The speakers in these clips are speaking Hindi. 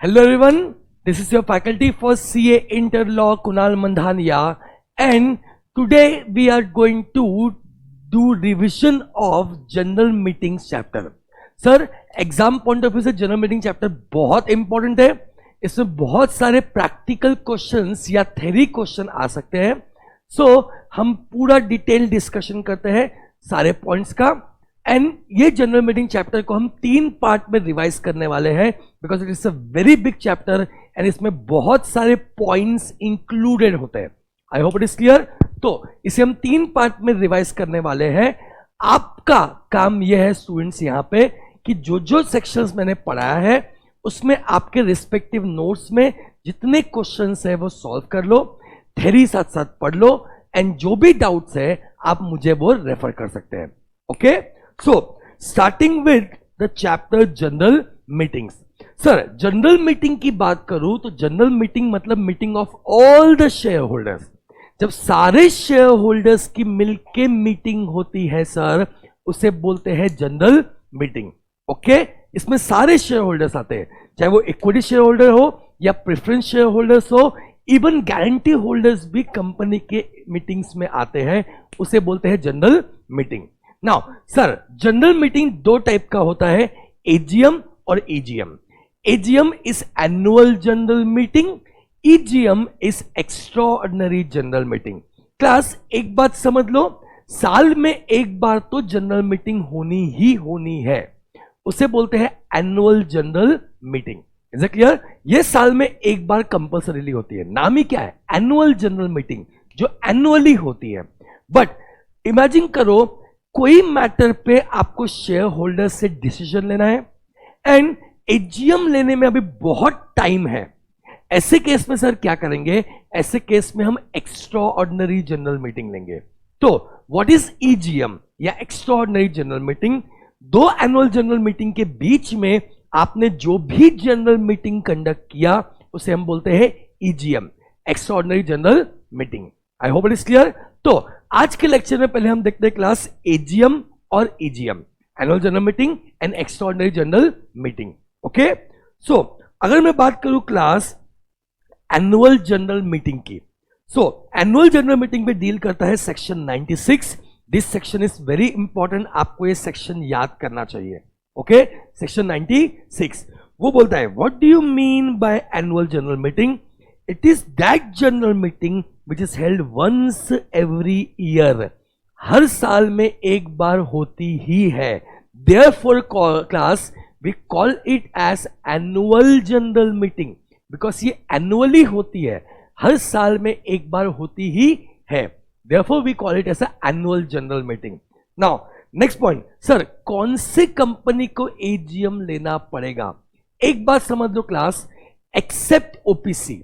Hello everyone, this is your faculty for CA Interlaw Kunal Mandhania, and today we are going to do revision of General Meetings chapter. Sir exam point of view से जनरल मीटिंग चैप्टर बहुत इंपॉर्टेंट है. इसमें बहुत सारे प्रैक्टिकल क्वेश्चंस या थ्योरी क्वेश्चन आ सकते हैं. सो हम पूरा डिटेल डिस्कशन करते हैं सारे पॉइंट्स का. एंड ये जनरल मीटिंग चैप्टर को हम 3 पार्ट में रिवाइज करने वाले हैं because it is a very big chapter and इसमें बहुत सारे पॉइंट्स इंक्लूडेड होते हैं. आई होप इट इज क्लियर. तो इसे हम 3 पार्ट में रिवाइज करने वाले हैं. आपका काम यह है स्टूडेंट्स यहां पे कि जो जो सेक्शंस मैंने पढ़ाया है उसमें आपके रिस्पेक्टिव नोट्स में जितने क्वेश्चंस है वो सॉल्व कर लो, थ्योरी साथ साथ पढ़ लो, एंड जो भी डाउट्स है आप मुझे वो रेफर कर सकते हैं. Okay, so starting with the chapter general meetings. Sir general meeting की बात करूं तो जनरल मीटिंग मतलब meeting of all the share holders. जब सारे शेयर होल्डर्स की मिलके मीटिंग होती है सर, उसे बोलते हैं जनरल मीटिंग. ओके, इसमें सारे शेयर होल्डर्स आते हैं, चाहे वो इक्विटी शेयर होल्डर हो या प्रेफरेंस शेयर होल्डर्स हो, इवन गारंटी होल्डर्स भी कंपनी के मीटिंग्स में आते हैं, उसे बोलते हैं general meeting. Now sir general meeting 2 type का होता है, एजीएम और EGM. AGM is annual general meeting, EGM is extraordinary general meeting. Class एक बात समझ लो, साल में एक बार तो जनरल मीटिंग होनी ही होनी है, उसे बोलते हैं annual general meeting. Is it clear? ये साल में एक बार कंपल्सरीली होती है. नाम ही क्या है? एनुअल जनरल मीटिंग, जो एनुअली होती है. बट इमेजिन करो कोई मैटर पे आपको शेयर होल्डर से डिसीजन लेना है एंड एजीएम लेने में अभी बहुत टाइम है. ऐसे केस में सर क्या करेंगे? ऐसे केस में हम एक्स्ट्राऑर्डिनरी जनरल मीटिंग लेंगे. तो व्हाट इज ईजीएम या extraordinary general meeting? 2 annual general meeting के बीच में आपने जो भी जनरल मीटिंग कंडक्ट किया उसे हम बोलते हैं EGM, extraordinary general meeting. I hope it is clear. तो आज के लेक्चर में पहले हम देखते हैं क्लास एजीएम और EGM, annual general meeting and extraordinary general meeting. Okay, so अगर मैं बात करूं क्लास एनुअल जनरल मीटिंग की, सो एनुअल जनरल मीटिंग पे डील करता है section 96. This section is very important, आपको ये सेक्शन याद करना चाहिए. ओके, सेक्शन 96 वो बोलता है what do you mean by annual general meeting? It is that general meeting which is held once every year. हर साल में एक बार होती ही है. Therefore class we call it as annual general meeting because ये एनुअली होती है, हर साल में एक बार होती ही है. Therefore, we call it as an annual general meeting. Now, next point, sir कौन से कंपनी को एजीएम लेना पड़ेगा? एक बात समझ लो class, except OPC,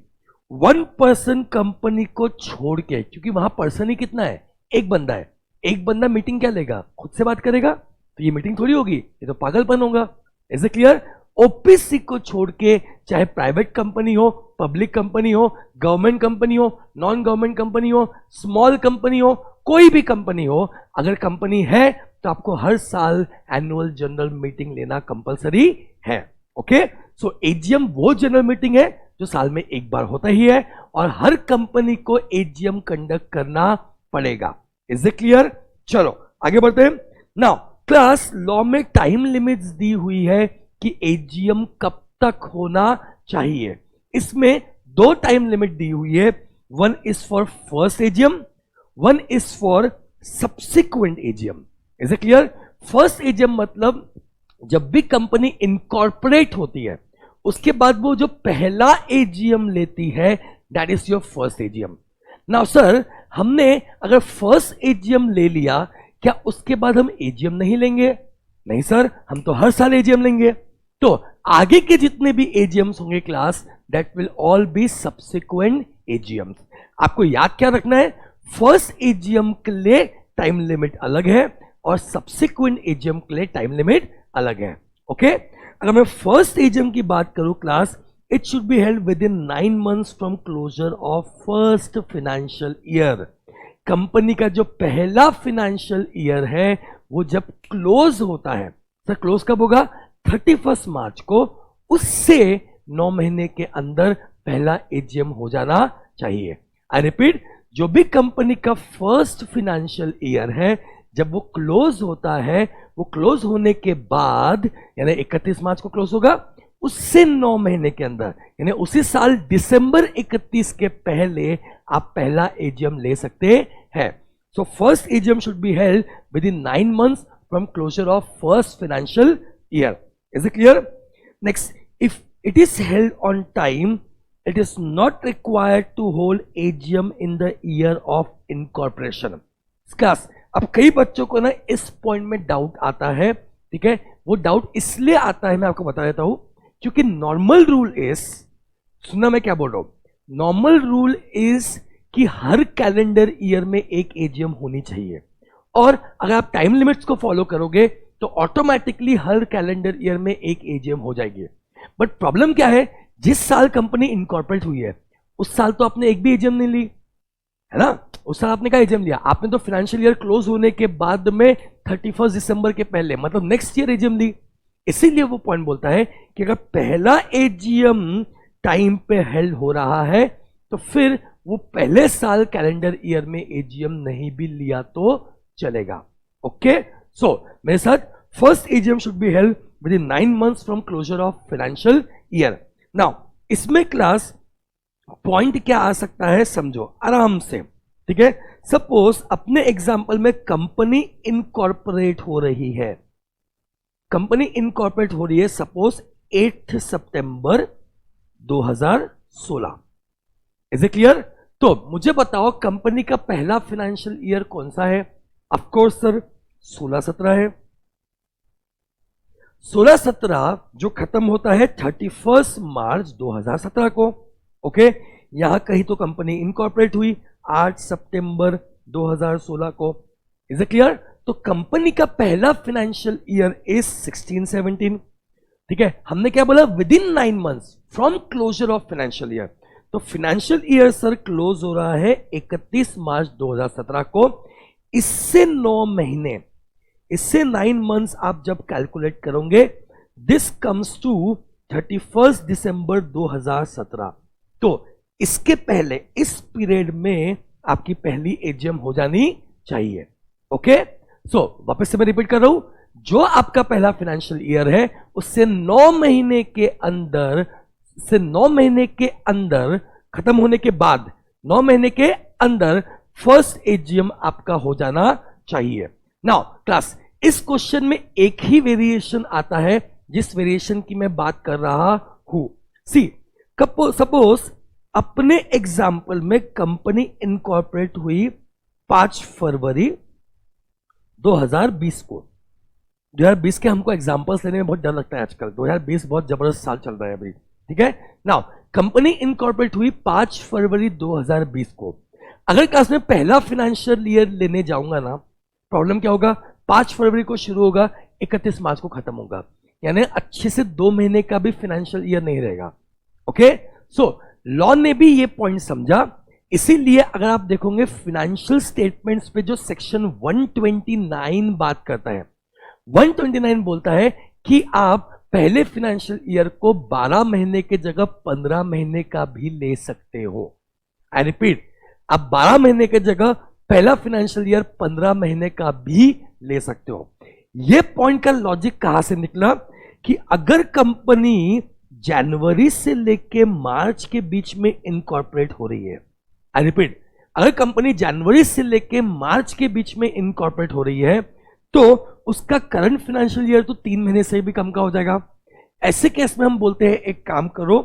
1 person company को छोड़ के, क्योंकि वहां पर्सन ही कितना है? एक बंदा है. एक बंदा मीटिंग क्या लेगा? खुद से बात करेगा, तो ये मीटिंग थोड़ी होगी, ये तो पागलपन होगा. Is it clear? ओपीसी को छोड़ के चाहे प्राइवेट कंपनी हो, पब्लिक कंपनी हो, गवर्नमेंट कंपनी हो, नॉन गवर्नमेंट कंपनी हो, स्मॉल कंपनी हो, कोई भी कंपनी हो, अगर कंपनी है तो आपको हर साल एनुअल जनरल मीटिंग लेना कंपलसरी है. ओके, सो एजीएम वो जनरल मीटिंग है जो साल में एक बार होता ही है और हर कंपनी को एजीएम कंडक्ट करना पड़ेगा. Is it clear? चलो आगे बढ़ते हैं. नाउ क्लास लॉ में टाइम लिमिट्स दी हुई है कि एजीएम कब तक होना चाहिए. इसमें 2 टाइम लिमिट दी हुई है. 1 is for first AGM, 1 is for subsequent AGM. Is it clear? First AGM मतलब जब भी कंपनी इनकॉर्पोरेट होती है उसके बाद वो जो पहला एजीएम लेती है, that is your first AGM. Now sir हमने अगर फर्स्ट एजीएम ले लिया, क्या उसके बाद हम एजीएम नहीं लेंगे? नहीं सर, हम तो हर साल एजीएम लेंगे. तो आगे के जितने भी एजीएम्स होंगे class, that will all B subsequent AGMs. आपको याद क्या रखना है? फर्स्ट एजीएम के लिए टाइम लिमिट अलग है और सब्सिक्वेंट एजीएम के लिए टाइम लिमिट अलग है. ओके, अगर मैं फर्स्ट एजीएम की बात करूं class, it should be held within 9 months from closure of first financial year. Company का जो पहला फाइनेंशियल ईयर है वो जब क्लोज होता है, सर क्लोज कब होगा? 31 मार्च को. उससे 9 महीने के अंदर पहला एजीएम हो जाना चाहिए। आई रिपीट, जो भी कंपनी का फर्स्ट फाइनेंशियल ईयर है, जब वो क्लोज होता है, वो क्लोज होने के बाद यानी 31 मार्च को क्लोज होगा, उससे 9 महीने के अंदर यानी उसी साल दिसंबर 31 के पहले आप पहला एजीएम ले सकते हैं। So first AGM should be held within 9 months from closure of first financial year. Is it clear? Next, if it is held on time, it is not required to hold AGM in the year of incorporation. Class, अब कई बच्चों को ना इस पॉइंट में डाउट आता है, ठीक है? वो डाउट इसलिए आता है, मैं आपको बता देता हूं, क्योंकि नॉर्मल रूल इज, सुनना मैं क्या बोल रहा हूं, नॉर्मल रूल इज कि हर कैलेंडर ईयर में एक एजीएम होनी चाहिए, और अगर आप टाइम लिमिट्स को फॉलो करोगे तो ऑटोमेटिकली हर कैलेंडर ईयर में एक एजीएम हो जाएगी। बट प्रॉब्लम क्या है, जिस साल कंपनी इनकॉर्पोरेट हुई है उस साल तो आपने एक भी एजीएम नहीं ली, है ना? उस साल आपने क्या एजीएम लिया? आपने तो फाइनेंशियल ईयर क्लोज होने के बाद में 31 दिसंबर के पहले, मतलब नेक्स्ट ईयर एजीएम ली। इसीलिए वो पॉइंट बोलता है कि अगर पहला एजीएम टाइम पे हेल्ड हो रहा है तो फिर वो पहले साल कैलेंडर ईयर में एजीएम नहीं भी लिया तो चलेगा। ओके, सो मेरे साथ, first AGM should be held within 9 months from closure of financial year. Now इसमें क्लास पॉइंट क्या आ सकता है, समझो आराम से, ठीक है? सपोज अपने एग्जांपल में कंपनी इनकॉर्पोरेट हो रही है, कंपनी इनकॉर्पोरेट हो रही है suppose 8 September 2016। Is it clear? तो मुझे बताओ कंपनी का पहला फाइनेंशियल ईयर कौन सा है? ऑफ कोर्स सर 16-17 है। 16-17 जो खत्म होता है 31 मार्च 2017 को। ओके, यहां कहीं तो कंपनी इनकॉर्पोरेट हुई 8 सितंबर 2016 को। Is it clear? तो कंपनी का पहला फाइनेंशियल ईयर इज 16-17, ठीक है? हमने क्या बोला? Within 9 months from closure of financial year. तो फाइनेंशियल ईयर सर क्लोज हो रहा है 31 मार्च 2017 को। इससे 9 महीने, इससे 9 months आप जब कैलकुलेट करोगे, दिस कम्स टू 31 दिसंबर 2017। तो इसके पहले इस पीरियड में आपकी पहली एजीएम हो जानी चाहिए। ओके, सो वापस से मैं रिपीट कर रहा हूं, जो आपका पहला फाइनेंशियल ईयर है उससे 9 महीने के अंदर, से 9 महीने के अंदर खत्म होने के बाद 9 महीने के अंदर फर्स्ट एजीएम आपका हो जाना चाहिए। नाउ क्लास, इस क्वेश्चन में एक ही वेरिएशन आता है जिस वेरिएशन की मैं बात कर रहा हूं। सी, सपोज अपने एग्जाम्पल में कंपनी इनकॉर्पोरेट हुई 5 फरवरी 2020 को। 2020 के हमको एग्जाम्पल्स लेने में बहुत डर लगता है आजकल, 2020 बहुत जबरदस्त साल चल रहा है अभी, ठीक है? नाउ कंपनी इनकॉर्पोरेट हुई 5 फरवरी 2020 को। अगर क्लास में पहला फाइनेंशियल ईयर लेने जाऊंगा ना, प्रॉब्लम क्या होगा? 5 फरवरी को शुरू होगा, 31 मार्च को खत्म होगा, यानी अच्छे से 2 महीने का भी फाइनेंशियल ईयर नहीं रहेगा। ओके, सो लॉ ने भी ये पॉइंट समझा, इसीलिए अगर आप देखोगे फाइनेंशियल स्टेटमेंट्स पे जो सेक्शन 129 बात करता है, 129 बोलता है कि आप पहले फाइनेंशियल ईयर को 12 महीने के जगह 15 महीने का भी ले सकते हो। आई रिपीट, आप 12 महीने के जगह पहला फाइनेंशियल ईयर 15 महीने का भी ले सकते हो। यह पॉइंट का लॉजिक कहां से निकला कि अगर कंपनी जनवरी से लेके मार्च के बीच में इनकॉर्पोरेट हो रही है, आई रिपीट, अगर कंपनी जनवरी से लेके मार्च के बीच में इनकॉर्पोरेट हो रही है तो उसका करंट फाइनेंशियल ईयर तो 3 महीने से भी कम का हो जाएगा। ऐसे केस में हम बोलते हैं एक काम करो,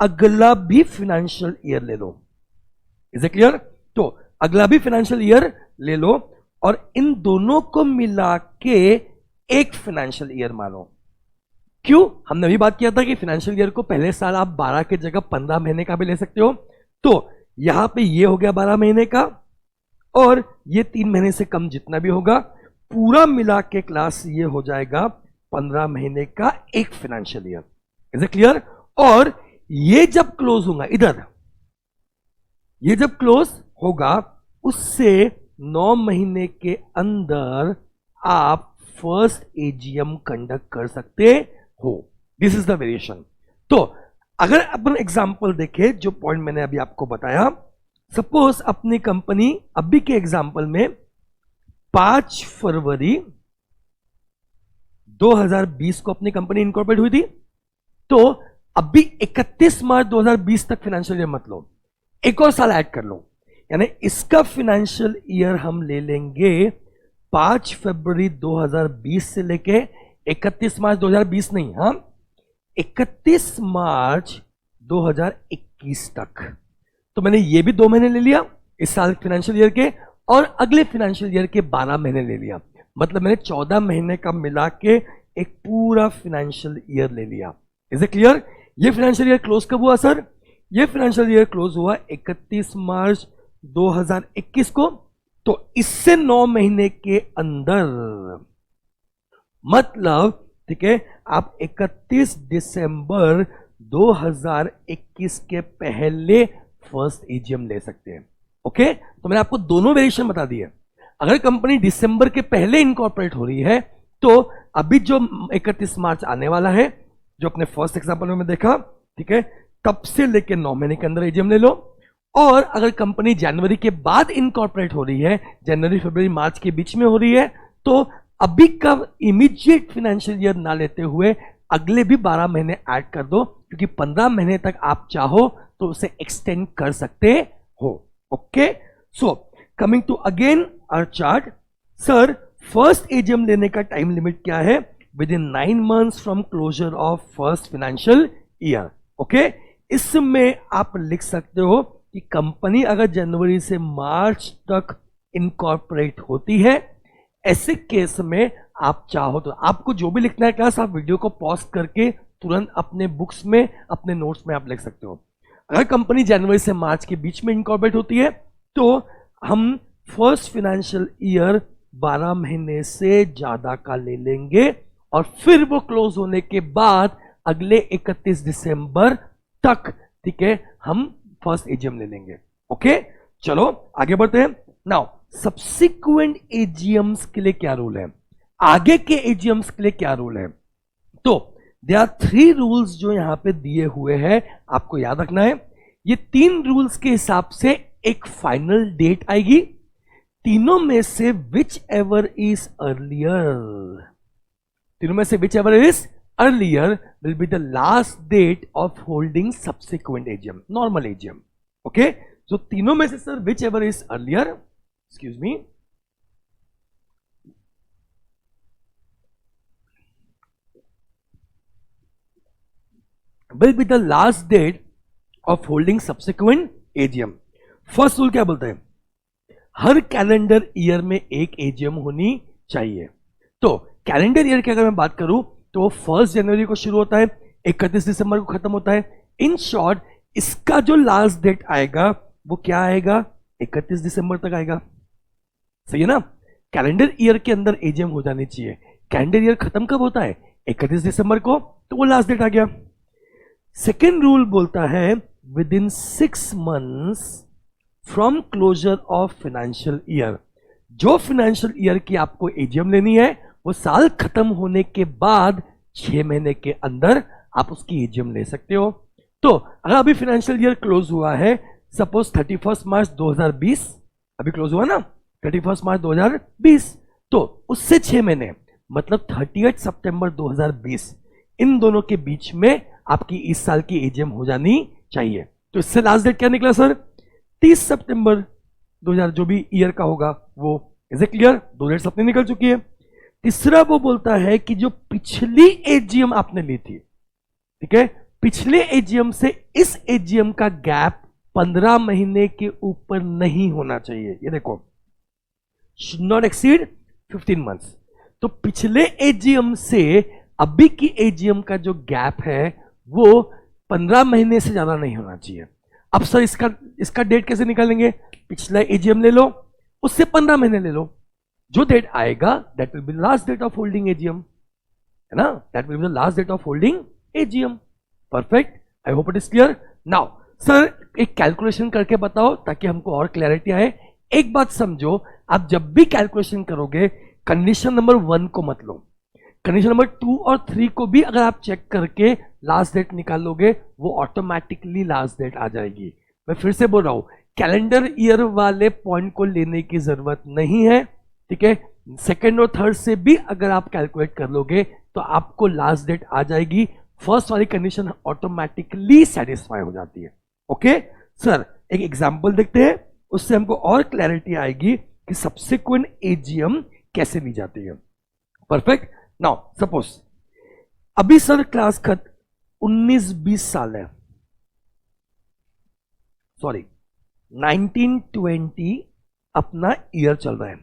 अगला भी फाइनेंशियल ईयर ले लो। Is it clear? तो अगला भी फाइनेंशियल ईयर ले लो और इन दोनों को मिला के एक फाइनेंशियल ईयर मानो। क्यों? हमने अभी बात किया था कि फाइनेंशियल ईयर को पहले साल आप 12 के जगह 15 महीने का भी ले सकते हो। तो यहां पे ये हो गया 12 महीने का, और ये 3 महीने से कम जितना भी होगा, पूरा मिला के क्लास ये हो जाएगा 15 महीने का एक financial year. Is it clear? और ये जब क्लोज होगा, इधर ये जब क्लोज होगा उससे 9 महीने के अंदर आप फर्स्ट एजीएम कंडक्ट कर सकते हो। This is the variation. तो अगर अपन एग्जाम्पल देखें, जो पॉइंट मैंने अभी आपको बताया, सपोज अपनी कंपनी अभी के एग्जाम्पल में 5 फरवरी 2020 को अपनी कंपनी इनकॉर्पोरेट हुई थी, तो अभी 31 मार्च 2020 तक फाइनेंशियल ईयर मत लो, एक और साल ऐड कर लो, यानी इसका फाइनेंशियल ईयर हम ले लेंगे 5 फरवरी 2020 से लेके 31 मार्च 2020 नहीं, हाँ 31 मार्च 2021 तक। तो मैंने ये भी 2 महीने ले लिया इस साल फाइनेंशियल ईयर के, और अगले फाइनेंशियल ईयर के 12 महीने ले लिया, मतलब मैंने 14 महीने का मिला के एक पूरा फाइनेंशियल ईयर ले लिया। Is it clear? ये फाइनेंशियल ईयर क्लोज कब हुआ सर? ये फाइनेंशियल ईयर क्लोज हुआ 31 मार्च 2021 को। तो इससे 9 महीने के अंदर, मतलब ठीक है, आप 31 दिसंबर 2021 के पहले फर्स्ट एजीएम ले सकते हैं। ओके, तो मैंने आपको दोनों वेरिएशन बता दिए। अगर कंपनी दिसंबर के पहले इनकॉर्पोरेट हो रही है, तो अभी जो 31 मार्च आने वाला है, जो अपने फर्स्ट एग्जांपल में देखा, ठीक है, तब से लेके 9 महीने के अंदर एजीएम ले लो। और अगर कंपनी जनवरी के बाद इनकॉर्पोरेट हो रही है, जनवरी फरवरी मार्च के बीच में हो रही है, तो अभी का इमीडिएट फाइनेंशियल ईयर ना लेते हुए अगले भी 12 महीने ऐड कर दो, क्योंकि 15 महीने तक आप चाहो तो उसे एक्सटेंड कर सकते हो। Okay, so coming to again our chart. Sir, first AGM लेने का टाइम लिमिट क्या है? Within 9 months from closure of first financial year. Okay, इसमें आप लिख सकते हो कि कंपनी अगर जनवरी से मार्च तक इनकॉर्पोरेट होती है, ऐसे केस में आप चाहो तो आपको जो भी लिखना है क्लास, आप वीडियो को पॉज करके तुरंत अपने बुक्स में, अपने नोट्स में आप लिख सकते हो। अगर कंपनी जनवरी से मार्च के बीच में इनकॉर्पोरेट होती है, तो हम फर्स्ट फाइनेंशियल ईयर 12 महीने से ज्यादा का ले लेंगे, और फिर वो क्लोज होने के बाद अगले 31 दिसंबर तक, ठीक है, हम फर्स्ट एजीएम ले लेंगे। ओके, चलो आगे बढ़ते हैं। नाउ सब्सिक्वेंट एजीएम्स के लिए क्या रूल है? आगे के एजीएम्स के लिए क्या रूल है? तो देयर आर 3 रूल्स जो यहां पे दिए हुए हैं, आपको याद रखना है। ये 3 रूल्स के हिसाब से एक फाइनल डेट आएगी। तीनों में से विच एवर इज अर्लियर, तीनों में से whichever is earlier will be the last date of holding subsequent AGM, normal AGM. Okay, so तीनों में से sir whichever is earlier, excuse me, will be the last date of holding subsequent AGM। First rule क्या बोलते हैं? हर कैलेंडर ईयर में एक एजीएम होनी चाहिए। तो कैलेंडर ईयर की अगर मैं बात करूं, तो 1 जनवरी को शुरू होता है, 31 दिसंबर को खत्म होता है। इन शॉर्ट, इसका जो लास्ट डेट आएगा वो क्या आएगा? 31 दिसंबर तक आएगा। सही है ना? कैलेंडर ईयर के अंदर एजीएम हो जानी चाहिए। कैलेंडर ईयर खत्म कब होता है? 31 दिसंबर को, तो वो लास्ट डेट आ गया। सेकेंड रूल बोलता है within 6 months from closure of financial year. जो फाइनेंशियल ईयर की आपको एजीएम लेनी है, वो साल खत्म होने के बाद 6 महीने के अंदर आप उसकी एजीएम ले सकते हो। तो अगर अभी फाइनेंशियल ईयर क्लोज हुआ है, सपोज 31 मार्च 2020 अभी क्लोज हुआ ना, 31 मार्च 2020, तो उससे 6 महीने मतलब 30 सितंबर 2020, इन दोनों के बीच में आपकी इस साल की एजीएम हो जानी चाहिए। तो इससे लास्ट डेट क्या निकला सर? 30 सितंबर 2000, जो भी ईयर का होगा वो। Is it clear? 2 डेट्स अपनी निकल चुकी है। तीसरा वो बोलता है कि जो पिछली एजीएम आपने ली थी, ठीक है, पिछले एजीएम से इस एजीएम का गैप 15 महीने के ऊपर नहीं होना चाहिए। ये देखो, शुड नॉट एक्सीड 15 months। तो पिछले एजीएम से अभी की एजीएम का जो गैप है वो 15 महीने से ज्यादा नहीं होना चाहिए। अब सर इसका डेट कैसे निकालेंगे? पिछला एजीएम ले लो, उससे 15 महीने ले लो, जो डेट आएगा that will be last date of holding AGM, है ना? That will be the last date of holding AGM. Perfect, I hope it is clear. Now sir, एक कैलकुलेशन करके बताओ ताकि हमको और क्लैरिटी आए। एक बात समझो, आप जब भी कैलकुलेशन करोगे, कंडीशन नंबर 1 को मत लो। कंडीशन नंबर 2 और 3 को भी अगर आप चेक करके लास्ट डेट निकालोगे वो ऑटोमेटिकली लास्ट डेट आ जाएगी। मैं फिर से बोल रहा हूं, कैलेंडर ईयर वाले पॉइंट को लेने की जरूरत नहीं है, ठीक है। सेकेंड और थर्ड से भी अगर आप कैलकुलेट कर लोगे तो आपको लास्ट डेट आ जाएगी। फर्स्ट वाली कंडीशन ऑटोमेटिकली सेटिस्फाई हो जाती है। ओके सर, एक एग्जांपल देखते हैं, उससे हमको और क्लैरिटी आएगी कि सब्सिक्वेंट एजीएम कैसे ली जाती है। परफेक्ट। नाउ सपोज अभी सर क्लास खत 19-20 साल है, सॉरी 1920 अपना ईयर चल रहा है।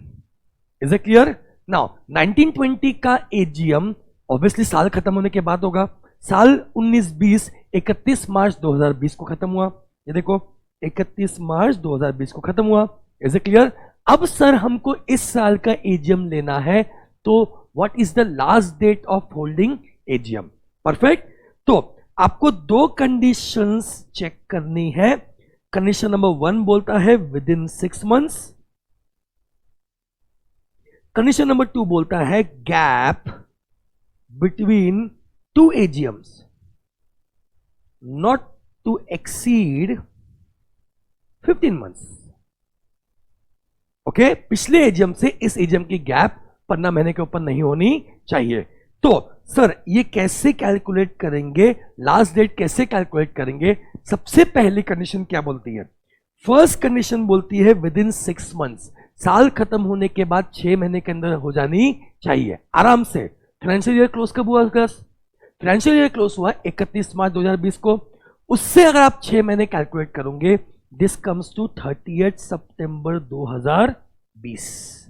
Is it clear? नाउ 1920 का एजीएम ऑब्वियसली साल खत्म होने के बाद होगा। साल 1920 31 मार्च 2020 को खत्म हुआ। ये देखो 31 मार्च 2020 को खत्म हुआ। Is it clear? अब सर हमको इस साल का एजीएम लेना है, तो what is the last date of holding AGM? Perfect. तो आपको दो कंडीशंस चेक करनी है। कंडीशन नंबर 1 बोलता है within 6 months. Condition number 2 बोलता है gap between 2 AGMs not to exceed 15 months. Okay, पिछले एजीएम से इस एजीएम की गैप 15 महीने के ऊपर नहीं होनी चाहिए। तो सर ये कैसे कैलकुलेट करेंगे, लास्ट डेट कैसे कैलकुलेट करेंगे? सबसे पहली कंडीशन क्या बोलती है? फर्स्ट कंडीशन बोलती है विद इन 6 मंथ्स, साल खत्म होने के बाद 6 महीने के अंदर हो जानी चाहिए आराम से। फाइनेंशियल ईयर क्लोज कब हुआ? फाइनेंशियल ईयर क्लोज हुआ 31 मार्च 2020 को। उससे अगर आप 6 महीने कैलकुलेट करोगे, this comes to 30 September 2020।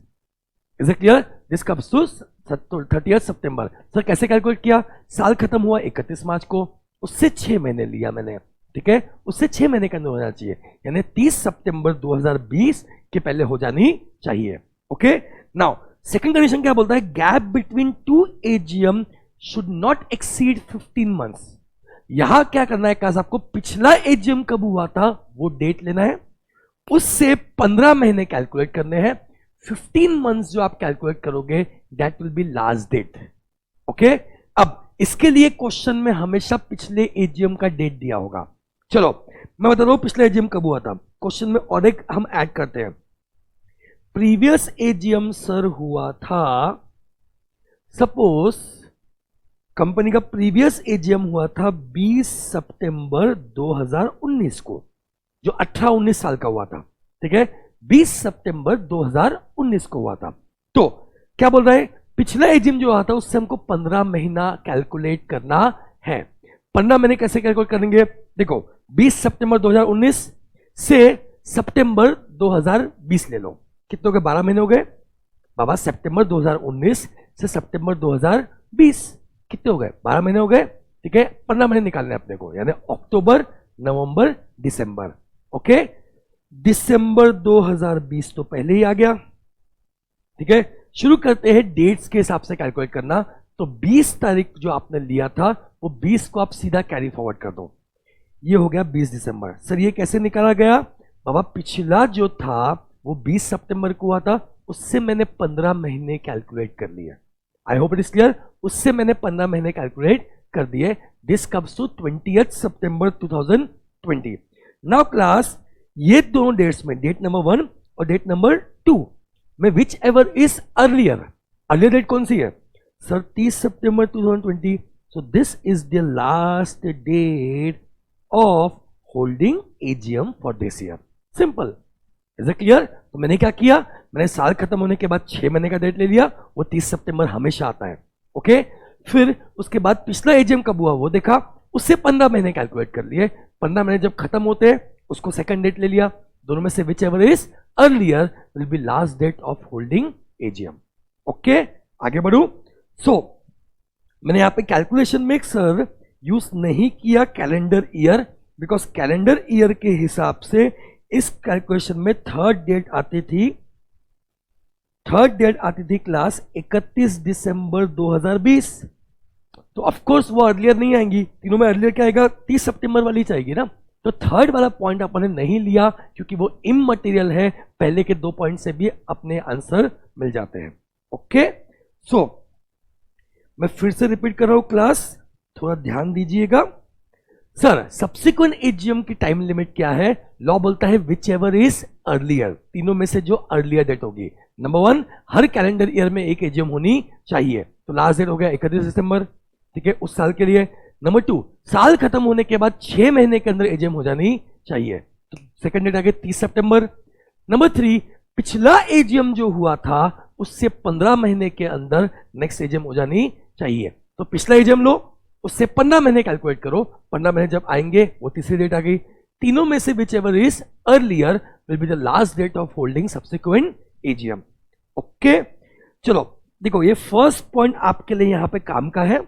Is it clear? This comes to 30 September. Sir कैसे कैलकुलेट किया? साल खत्म हुआ 31 मार्च को, उससे 6 महीने लिया मैंने, ठीक है, उससे 6 महीने के अंदर होना चाहिए, यानी 30 सितंबर 2020 के पहले हो जानी चाहिए। ओके, नाउ सेकंड कंडीशन क्या बोलता है? Gap between 2 AGM should not exceed 15 months. यहां क्या करना है क्लास, आपको पिछला एजीएम कब हुआ था वो डेट लेना है, उससे 15 महीने कैलकुलेट करने हैं। 15 मंथ्स जो आप कैलकुलेट करोगे that will be last date. Okay, अब इसके लिए क्वेश्चन में हमेशा पिछले एजीएम का डेट दिया होगा। चलो मैं बता रहा हूं पिछला एजीएम कब हुआ था। क्वेश्चन में और एक हम ऐड करते हैं, प्रीवियस एजीएम सर हुआ था, सपोज कंपनी का प्रीवियस एजीएम हुआ था 20 सितंबर 2019 को, जो 18-19 साल का हुआ था, ठीक है, 20 सितंबर 2019 को हुआ था। तो क्या बोल रहा है? पिछला एजीएम जो हुआ था उससे हमको 15 महीना कैलकुलेट करना है। 15 महीने कैसे कैलकुलेट करेंगे? देखो 20 सितंबर 2019 से सितंबर 2020 ले लो, कितने हो गए? 12 महीने हो गए बाबा। सितंबर 2019 से सितंबर 2020 कितने हो गए? 12 महीने हो गए, ठीक है। 15 महीने निकालने अपने को, यानी अक्टूबर, नवंबर, दिसंबर। ओके, दिसंबर 2020 तो पहले ही आ गया, ठीक है। शुरू करते हैं डेट्स के हिसाब से कैलकुलेट करना। तो 20 तारीख जो आपने लिया था वो 20 को आप सीधा कैरी फॉरवर्ड कर दो, ये हो गया 20 दिसंबर। सर ये कैसे निकाला गया? बाबा पिछला जो था वो 20 सितंबर को हुआ था, उससे मैंने 15 महीने कैलकुलेट कर लिए। I hope it is clear. उससे मैंने 15 महीने कैलकुलेट कर दिए। This comes to 20 September 2020। Now class ये दोनों डेट्स में, डेट नंबर 1 और डेट नंबर 2 में whichever is earlier, earlier date कौन सी है sir? 30 September 2020। So this is the last date of holding AGM for this year. Simple. Is it clear? तो मैंने क्या किया, मैंने साल खत्म होने के बाद 6 महीने का डेट ले लिया, वो 30 सितंबर हमेशा आता है। ओके, फिर उसके बाद पिछला एजीएम कब हुआ वो देखा, उससे 15 महीने कैलकुलेट कर लिए। 15 महीने जब खत्म होते हैं उसको सेकंड डेट ले लिया। दोनों में से whichever is earlier will be last date of holding AGM. Okay, आगे बढ़ू। सो मैंने यहां पे कैलकुलेशन में सर यूज नहीं किया calendar year, because calendar year के हिसाब से इस कैलकुलेशन में थर्ड डेट आती थी क्लास 31 दिसंबर 2020। तो ऑफ कोर्स वो अर्लियर नहीं आएंगी, तीनों में अर्लियर क्या आएगा? 30 सितंबर वाली चाहिए ना। तो थर्ड वाला पॉइंट अपने नहीं लिया क्योंकि वो इममटेरियल है, पहले के 2 पॉइंट से भी अपने आंसर मिल जाते हैं। ओके, सो मैं फिर से रिपीट कर रहा हूं क्लास, थोड़ा ध्यान दीजिएगा। सर सब्सिक्वेंट एजीएम की टाइम लिमिट क्या है? लॉ बोलता है विच एवर इज अर्लियर, तीनों में से जो अर्लियर डेट होगी। नंबर 1, हर कैलेंडर ईयर में एक एजीएम होनी चाहिए, तो लास्ट डेट हो गया 31 दिसंबर, ठीक है, उस साल के लिए। नंबर 2, साल खत्म होने के बाद 6 महीने के अंदर एजीएम हो जानी चाहिए, तो सेकंड डेट आ गया 30 सितंबर। नंबर 3, पिछला एजीएम जो हुआ था उससे 15 महीने के अंदर नेक्स्ट एजीएम हो जानी चाहिए, तो पिछला एजीएम लो, उससे 15 महीने कैलकुलेट करो, 15 महीने जब आएंगे वो तीसरी डेट आ गई। तीनों में से whichever is earlier will be the last date of holding subsequent AGM. Okay, चलो देखो ये फर्स्ट पॉइंट आपके लिए यहां पे काम का है।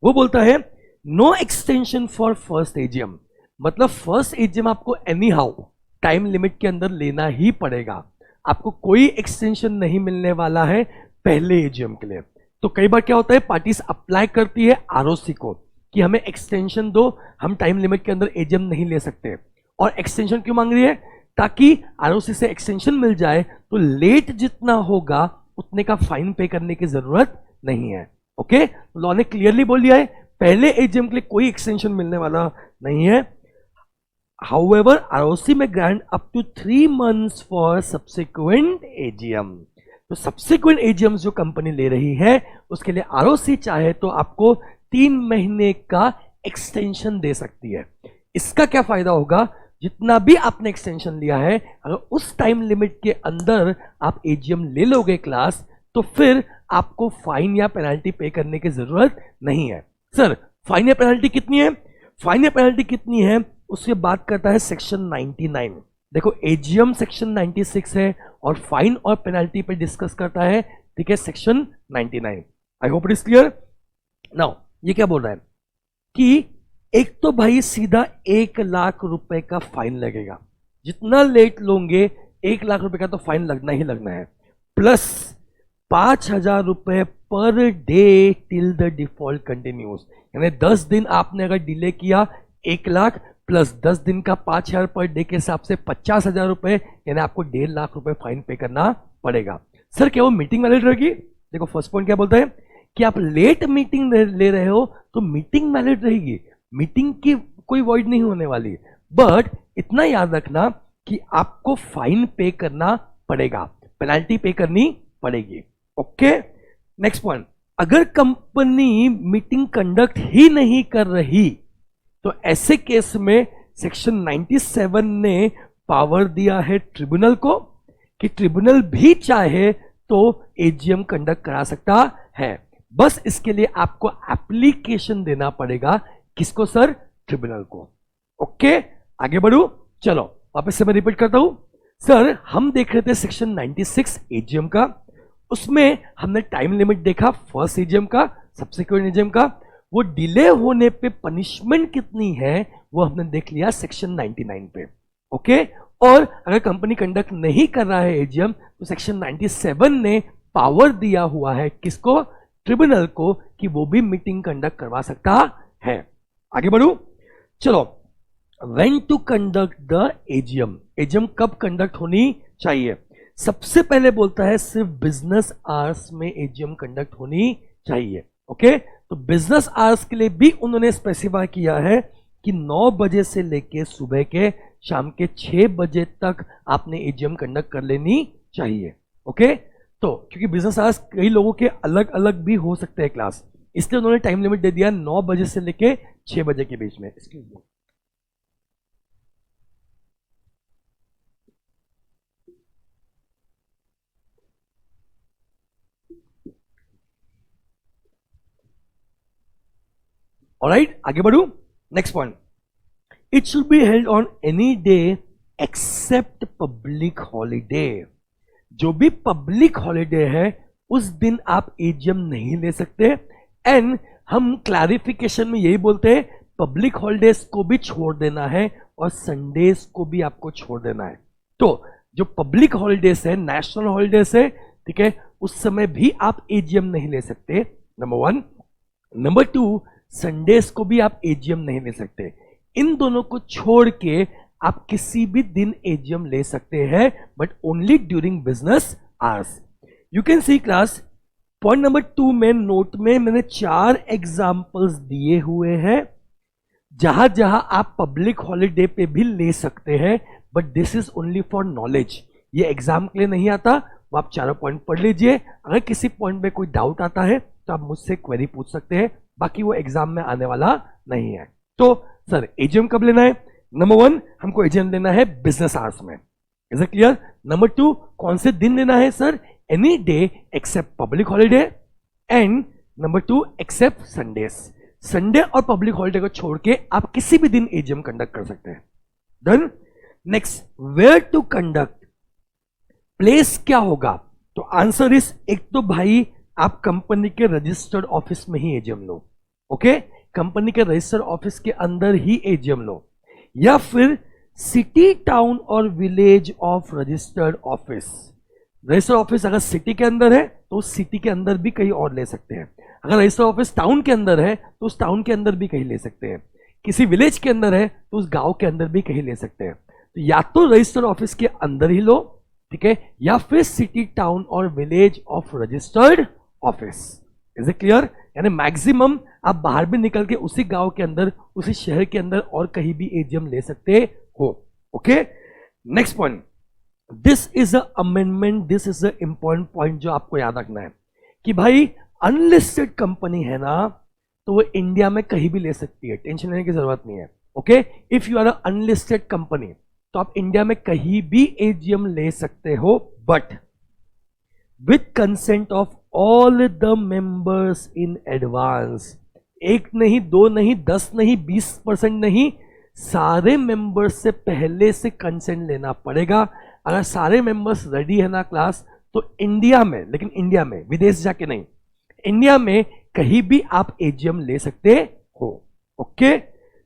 वो बोलता है no extension for first AGM, मतलब फर्स्ट एजीएम आपको एनी हाउ टाइम लिमिट के अंदर लेना ही पड़ेगा, आपको कोई एक्सटेंशन नहीं मिलने वाला है पहले एजीएम के लिए। तो कई बार क्या होता है, पार्टीज अप्लाई करती है आरओसी को कि हमें एक्सटेंशन दो, हम टाइम लिमिट के अंदर एजीएम नहीं ले सकते। और एक्सटेंशन क्यों मांग रही है? ताकि आरओसी से एक्सटेंशन मिल जाए तो लेट जितना होगा उतने का फाइन पे करने की जरूरत नहीं है। ओके, लॉ ने क्लियरली बोल दिया है पहले एजीएम के लिए कोई एक्सटेंशन मिलने वाला नहीं है। हाउएवर आरओसी में grant up to 3 months for subsequent AGM, तो सब्सिक्वेंट एजीएम जो कंपनी ले रही है उसके लिए आरओसी चाहे तो आपको 3 महीने का एक्सटेंशन दे सकती है। इसका क्या फायदा होगा, जितना भी आपने एक्सटेंशन लिया है अगर उस टाइम लिमिट के अंदर आप एजीएम ले लोगे क्लास, तो फिर आपको फाइन या पेनल्टी पे करने की जरूरत नहीं है। सर फाइन या पेनल्टी कितनी है? फाइन या पेनल्टी कितनी है उससे बात करता है सेक्शन 99। देखो एजीएम सेक्शन 96 है और फाइन और पेनल्टी पे डिस्कस करता है, ठीक है, section 99। I hope it is clear. Now ये क्या बोल रहा है कि एक तो भाई सीधा 1 लाख रुपए का फाइन लगेगा, जितना लेट लोगे 1 लाख रुपए का तो फाइन लगना ही लगना है, प्लस 5,000 रुपए per day till the default continuous, यानी 10 दिन आपने अगर डिले किया 1 लाख प्लस 10 दिन का 5,000 पर डे के हिसाब से 50,000 रुपए, यानी आपको 1.5 लाख रुपए फाइन पे करना पड़ेगा। सर क्या वो मीटिंग वैलिड रहेगी? देखो फर्स्ट पॉइंट क्या बोलता है कि आप लेट मीटिंग ले रहे हो तो मीटिंग वैलिड रहेगी, मीटिंग की कोई वॉइड नहीं होने वाली, बट इतना याद रखना कि आपको फाइन पे करना पड़ेगा, पेनल्टी पे करनी पड़ेगी। ओके, नेक्स्ट पॉइंट, अगर कंपनी मीटिंग कंडक्ट ही नहीं कर रही तो ऐसे केस में सेक्शन 97 ने पावर दिया है ट्रिब्यूनल को कि ट्रिब्यूनल भी चाहे तो एजीएम कंडक्ट करा सकता है, बस इसके लिए आपको एप्लीकेशन देना पड़ेगा। किसको सर? ट्रिब्यूनल को। ओके, आगे बढ़ू, चलो वापस से मैं रिपीट करता हूं। सर हम देख रहे थे सेक्शन 96 एजीएम का, उसमें हमने टाइम लिमिट देखा फर्स्ट एजीएम का, सब्सिक्वेंट एजीएम का, वो डिले होने पे पनिशमेंट कितनी है वो हमने देख लिया सेक्शन 99 पे। ओके, और अगर कंपनी कंडक्ट नहीं कर रहा है एजीएम तो सेक्शन 97 ने पावर दिया हुआ है किसको? ट्रिब्यूनल को, कि वो भी मीटिंग कंडक्ट करवा सकता है। आगे बढ़ू, चलो, when to conduct the AGM, AGM कब कंडक्ट होनी चाहिए? सबसे पहले बोलता है सिर्फ बिजनेस आवर्स में एजीएम कंडक्ट होनी चाहिए। ओके, तो बिजनेस आवर्स के लिए भी उन्होंने स्पेसिफाई किया है कि 9 बजे से लेके सुबह के शाम के 6 बजे तक आपने एजीएम कंडक्ट कर लेनी चाहिए। ओके, तो क्योंकि बिजनेस आवर्स कई लोगों के अलग अलग भी हो सकते हैं क्लास, इसलिए उन्होंने टाइम लिमिट दे दिया 9 बजे से लेके 6 बजे के बीच में। एक्सक्यूज मी, ऑलराइट, आगे बढ़ू, next point, it should be held on any day except public holiday. जो भी पब्लिक हॉलीडे है उस दिन आप एजीएम नहीं ले सकते, एंड हम क्लैरिफिकेशन में यही बोलते हैं पब्लिक हॉलीडेज को भी छोड़ देना है और संडेज को भी आपको छोड़ देना है। तो जो पब्लिक हॉलीडेज है, नेशनल हॉलीडेज है, ठीक है, उस समय भी आप एजीएम नहीं ले सकते, नंबर 1। नंबर 2, संडेज को भी आप एजीएम नहीं ले सकते। इन दोनों को छोड़ के आप किसी भी दिन एजीएम ले सकते हैं, but only during business hours. You can see class, point number 2 में नोट में मैंने 4 एग्जाम्पल्स दिए हुए हैं जहां जहां आप पब्लिक हॉलीडे पे भी ले सकते हैं, but this is only for knowledge, ये एग्जाम के लिए नहीं आता। वो आप चारों पॉइंट पढ़ लीजिए, अगर किसी पॉइंट में कोई डाउट आता है तो आप मुझसे क्वेरी पूछ सकते हैं, बाकी वो एग्जाम में आने वाला नहीं है। तो सर एजीएम कब लेना है? नंबर 1 हमको एजीएम लेना है बिजनेस आवर्स में, इज इट क्लियर? नंबर 2 कौन से दिन लेना है sir? Any day except public holiday, and number 2 except Sundays. Sunday और पब्लिक हॉलीडे को छोड़ के आप किसी भी दिन एजीएम कंडक्ट कर सकते हैं। Done. Next, where to conduct, place क्या होगा? तो आंसर इज, एक तो भाई आप कंपनी के रजिस्टर्ड ऑफिस में ही एजीएम लो, ओके, कंपनी के रजिस्टर्ड ऑफिस के अंदर ही एजीएम लो, या फिर सिटी टाउन और village of registered office. Registered office अगर सिटी के अंदर है तो सिटी के अंदर भी कहीं और ले सकते हैं, अगर रजिस्टर्ड ऑफिस टाउन के अंदर है तो उस टाउन के अंदर भी कहीं ले सकते हैं, किसी विलेज के अंदर है तो उस गांव के अंदर भी कहीं ले सकते हैं। तो या तो रजिस्टर्ड ऑफिस के अंदर ही लो, ठीक है, या फिर सिटी टाउन और village of registered office. Is it clear? यानी मैक्सिमम आप बाहर भी निकल के उसी गांव के अंदर, उसी शहर के अंदर और कहीं भी एजीएम ले सकते हो। Okay, next point, this is a amendment, this is a important point जो आपको याद रखना है कि भाई अनलिस्टेड कंपनी है ना, तो वो इंडिया में कहीं भी ले सकती है, टेंशन लेने की जरूरत नहीं है। Okay, if you are a unlisted company तो आप इंडिया में कहीं भी एजीएम ले सकते हो, but with consent of all the members in advance. एक नहीं, दो नहीं, 10 नहीं, 20% नहीं, सारे मेंबर्स से पहले से कंसेंट लेना पड़ेगा। अगर सारे मेंबर्स रेडी है ना क्लास, तो इंडिया में, लेकिन इंडिया में, विदेश जाके नहीं, इंडिया में कहीं भी आप एजीएम ले सकते हो। ओके,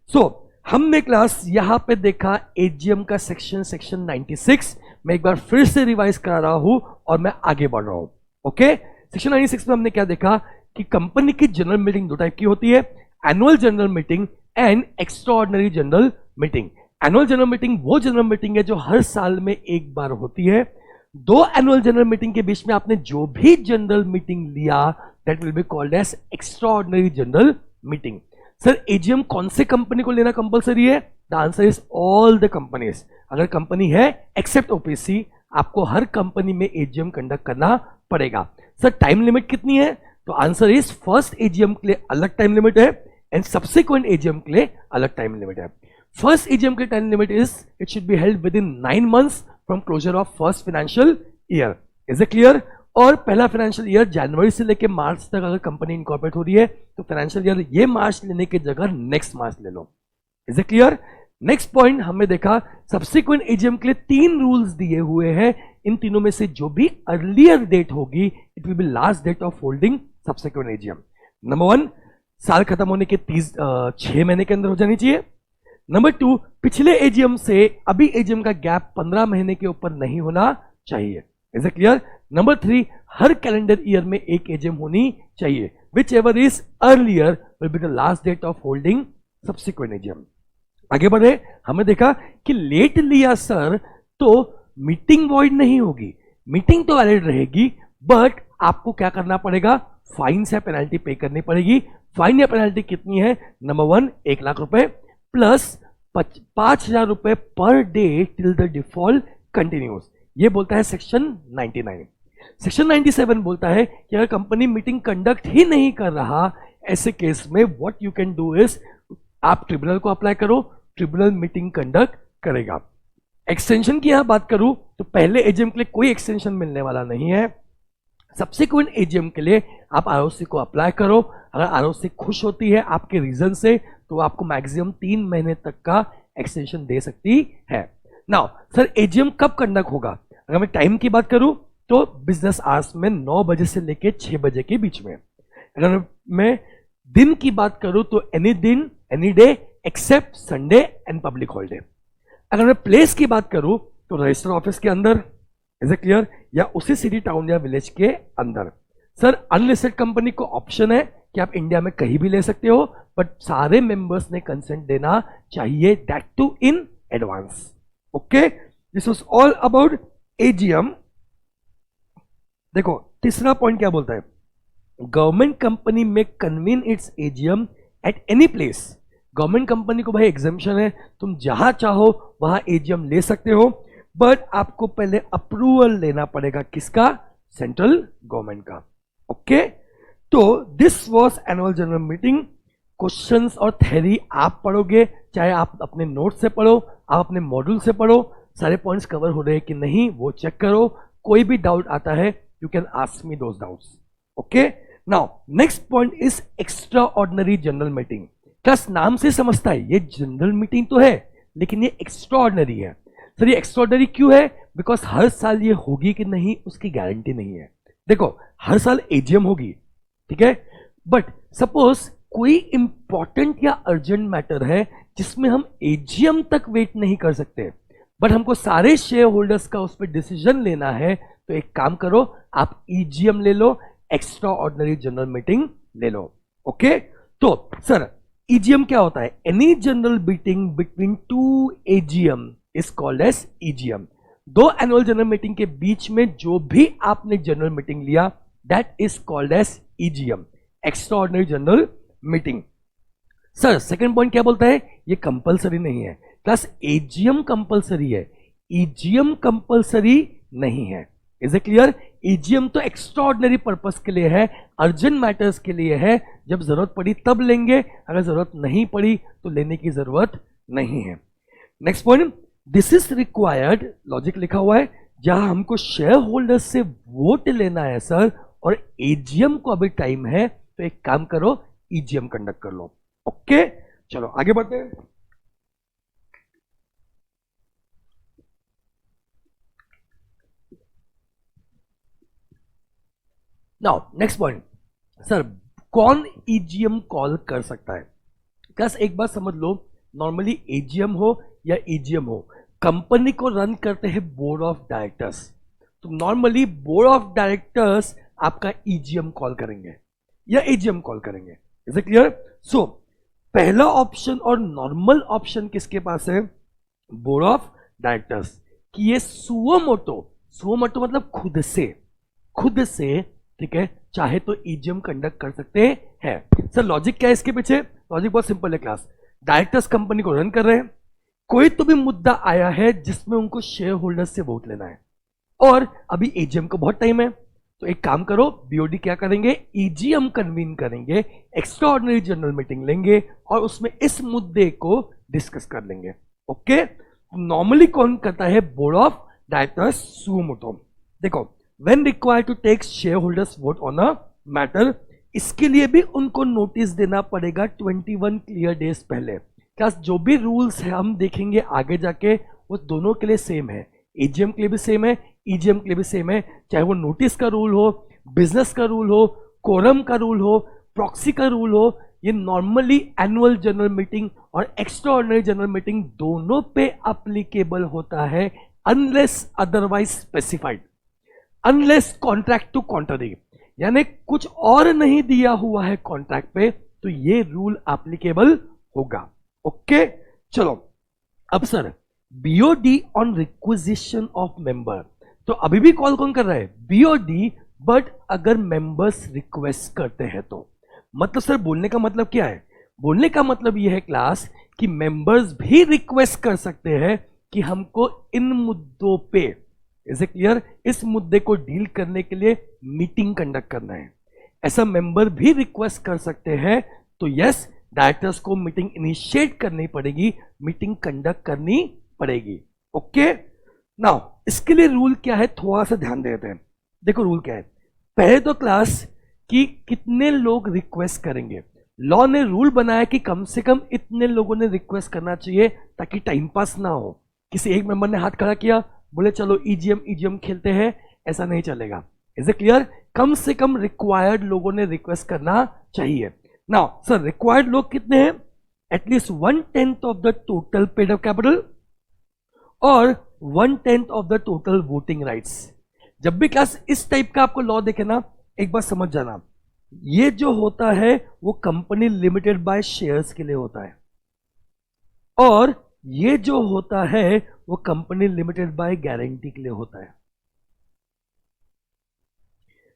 सो हमने क्लास यहां पे देखा एजीएम का सेक्शन 96। मैं एक बार फिर से रिवाइज करा रहा हूं और मैं आगे बढ़ रहा हूं। ओके, सेक्शन 96 में हमने क्या देखा कि कंपनी की जनरल मीटिंग 2 टाइप की होती है, annual general meeting and extraordinary general meeting. Annual general meeting वो जनरल मीटिंग है जो हर साल में एक बार होती है। 2 एनुअल जनरल मीटिंग के बीच में आपने जो भी जनरल मीटिंग लिया, that will be called as extraordinary general meeting. Sir AGM कौन से कंपनी को लेना कंपलसरी है? The answer is all the companies. अगर कंपनी है एक्सेप्ट ओपीसी, आपको हर कंपनी में एजीएम कंडक्ट करना पड़ेगा। सर टाइम लिमिट कितनी है? तो आंसर इज, फर्स्ट एजीएम के लिए अलग टाइम लिमिट है एंड सब्सिक्वेंट एजीएम के लिए अलग टाइम लिमिट है। फर्स्ट एजीएम के time limit is, it should be held within 9 months from closure of first financial year. Is it clear? और पहला फाइनेंशियल ईयर जनवरी से लेकर मार्च तक अगर कंपनी इनकॉर्पोरेट हो रही है तो फाइनेंशियल ईयर ये मार्च लेने की जगह नेक्स्ट मार्च ले लो। Is it clear? Next point हमने देखा, सब्सिक्वेंट एजीएम के लिए 3 रूल्स दिए हुए हैं। इन तीनों में से जो भी अर्लियर डेट होगी, it will be last date of holding subsequent AGM. Number 1, साल खत्म होने के 6 महीने के अंदर हो जानी चाहिए। नंबर 2, पिछले एजीएम से अभी एजीएम का गैप 15 महीने के ऊपर नहीं होना चाहिए। Is it clear? नंबर 3, हर कैलेंडर ईयर में एक एजीएम होनी चाहिए, whichever is earlier will be the last date of holding subsequent AGM. आगे बढ़े, हमने देखा कि लेट लिया सर तो मीटिंग वॉइड नहीं होगी, मीटिंग तो वैलिड रहेगी, बट आपको क्या करना पड़ेगा? फाइन या पेनल्टी पे करनी पड़ेगी। फाइन या पेनल्टी कितनी है? नंबर 1, 1 लाख रुपए प्लस 5,000 रुपए per day till the default continues. ये बोलता है सेक्शन 99। सेक्शन 97 बोलता है कि अगर कंपनी मीटिंग कंडक्ट ही नहीं कर रहा, ऐसे केस में what you can do is, आप ट्रिब्यूनल को अप्लाई करो, ट्रिब्यूनल मीटिंग कंडक्ट करेगा। एक्सटेंशन की यहां बात करूं तो पहले एजीएम के लिए कोई एक्सटेंशन मिलने वाला नहीं है। सब्सिक्वेंट एजीएम के लिए आप आरओसी को अप्लाई करो, अगर आरओसी खुश होती है आपके रीजन से तो आपको मैक्सिमम 3 महीने तक का एक्सटेंशन दे सकती है। नाउ सर एजीएम कब कंडक्ट होगा? अगर मैं टाइम की बात करूं तो बिजनेस आवर्स में 9 बजे से लेकर 6 बजे के बीच में। अगर मैं दिन की बात करूं तो एनी दिन, any day except Sunday and public holiday. अगर मैं प्लेस की बात करूं तो रजिस्टर ऑफिस के अंदर, इज इट क्लियर, या उसी सिटी टाउन या विलेज के अंदर। सर अनलिस्टेड कंपनी को ऑप्शन है कि आप इंडिया में कहीं भी ले सकते हो, बट सारे मेंबर्स ने कंसेंट देना चाहिए, that to in advance. Okay, this was all about AGM. देखो तीसरा पॉइंट क्या बोलता है, गवर्नमेंट कंपनी में convene its AGM at any place. Government company को भाई एग्जामिशन है, तुम जहां चाहो वहां एजीएम ले सकते हो, बट आपको पहले अप्रूवल लेना पड़ेगा, किसका? सेंट्रल गवर्नमेंट का। ओके, तो this was annual general meeting. Questions और थ्योरी आप पढ़ोगे, चाहे आप अपने नोट से पढ़ो, आप अपने मॉड्यूल से पढ़ो, सारे पॉइंट्स कवर हो रहे हैं कि नहीं वो चेक करो। कोई भी डाउट आता है you can ask me those doubts. Okay, now next point is extra ordinary general meeting. Class नाम से समझता है ये जनरल मीटिंग तो है लेकिन ये एक्स्ट्रा ऑर्डिनरी है। सर ये एक्स्ट्रा ऑर्डिनरी क्यों है? बिकॉज हर साल ये होगी कि नहीं उसकी गारंटी नहीं है। देखो हर साल एजीएम होगी, ठीक है, बट सपोज कोई इंपॉर्टेंट या अर्जेंट मैटर है जिसमें हम एजीएम तक वेट नहीं कर सकते, बट हमको सारे शेयर होल्डर्स का उस पर डिसीजन लेना है, तो एक काम करो, आप ईजीएम ले लो, एक्स्ट्रा ऑर्डिनरी जनरल मीटिंग ले लो। ओके, तो सर ईजीएम क्या होता है? Any general meeting between two AGM is called as EGM. दो एनुअल जनरल मीटिंग के बीच में जो भी आपने जनरल मीटिंग लिया that is called as EGM, extraordinary general meeting. Sir second point क्या बोलता है? ये कंपलसरी नहीं है। क्लास एजीएम कंपलसरी है, ईजीएम कंपलसरी नहीं है। Is it clear? ईजीएम तो एक्स्ट्रा ऑर्डिनरी पर्पस के लिए है, अर्जेंट मैटर्स के लिए है, जब जरूरत पड़ी तब लेंगे, अगर जरूरत नहीं पड़ी तो लेने की जरूरत नहीं है। Next point, this is required, logic लिखा हुआ है, जहां हमको शेयर होल्डर्स से वोट लेना है सर, और एजीएम को अभी टाइम है, तो एक काम करो ईजीएम कंडक्ट कर लो। ओके, चलो आगे बढ़ते हैं। नाउ नेक्स्ट पॉइंट, सर कौन ईजीएम कॉल कर सकता है? बस एक बात समझ लो, नॉर्मली एजीएम हो या ईजीएम हो, कंपनी को रन करते हैं बोर्ड ऑफ डायरेक्टर्स, तो नॉर्मली बोर्ड ऑफ डायरेक्टर्स आपका ईजीएम कॉल करेंगे या एजीएम कॉल करेंगे। Is it clear? सो पहला ऑप्शन और नॉर्मल ऑप्शन किसके पास है? बोर्ड ऑफ डायरेक्टर्स, कि ये सुओमोटो, सुओमोटो मतलब खुद से, ठीक है, चाहे तो ईजीएम कंडक्ट कर सकते हैं। सर लॉजिक क्या है इसके पीछे? लॉजिक बहुत सिंपल है क्लास, डायरेक्टर्स कंपनी को रन कर रहे हैं, कोई तो भी मुद्दा आया है जिसमें उनको शेयर होल्डर्स से वोट लेना है, और अभी एजीएम को बहुत टाइम है, तो एक काम करो, बीओडी क्या करेंगे? ईजीएम कन्वीन करेंगे, एक्स्ट्रा ऑर्डिनरी जनरल मीटिंग लेंगे और उसमें इस मुद्दे को डिस्कस कर लेंगे। ओके, नॉर्मली कौन करता है? Board of directors suo motu. देखो when required to take shareholders vote on a matter, इसके लिए भी उनको नोटिस देना पड़ेगा 21 क्लियर डेज पहले। क्या जो भी रूल्स है हम देखेंगे आगे जाके, वो दोनों के लिए सेम है, एजीएम के लिए भी सेम है, ईजीएम के लिए भी सेम है, चाहे वो नोटिस का रूल हो, बिजनेस का रूल हो, कोरम का रूल हो, प्रॉक्सी का रूल हो, ये नॉर्मली एनुअल जनरल मीटिंग और एक्स्ट्रा ऑर्डिनरी जनरल मीटिंग दोनों पे अप्लीकेबल होता है, unless otherwise specified, unless contract to contrary, यानी कुछ और नहीं दिया हुआ है कॉन्ट्रैक्ट पे, तो ये रूल एप्लीकेबल होगा। ओके, चलो अब sir BOD on requisition of member, तो अभी भी कॉल कौन कर रहा है? बीओडी, बट अगर मेंबर्स रिक्वेस्ट करते हैं तो, मतलब सर बोलने का मतलब क्या है? बोलने का मतलब यह है क्लास कि मेंबर्स भी रिक्वेस्ट कर सकते हैं कि हमको इन मुद्दों पे, इज इट क्लियर, इस मुद्दे को डील करने के लिए मीटिंग कंडक्ट करना है, ऐसा मेंबर भी रिक्वेस्ट कर सकते हैं, तो यस डायरेक्टर्स को मीटिंग इनिशिएट करनी पड़ेगी, मीटिंग कंडक्ट करनी पड़ेगी। ओके, नाउ इसके लिए रूल क्या है थोड़ा सा ध्यान देते हैं। देखो रूल क्या है, पहले तो क्लास कि कितने लोग रिक्वेस्ट करेंगे, लॉ ने रूल बनाया कि कम से कम इतने लोगों ने रिक्वेस्ट करना चाहिए ताकि टाइम पास ना हो, किसी एक मेंबर ने हाथ खड़ा किया बोले चलो ईजीएम खेलते हैं, ऐसा नहीं चलेगा। Is it clear? कम से कम रिक्वायर्ड लोगों ने रिक्वेस्ट करना चाहिए। नाउ सर रिक्वायर्ड लोग कितने हैं? At least 1/10 of the total paid up capital और 1/10 of the total voting rights. जब भी क्लास इस टाइप का आपको लॉ देखे ना, एक बार समझ जाना, ये जो होता है वो कंपनी लिमिटेड बाय शेयर्स के लिए होता है, और ये जो होता है वो कंपनी लिमिटेड बाय गारंटी के लिए होता है।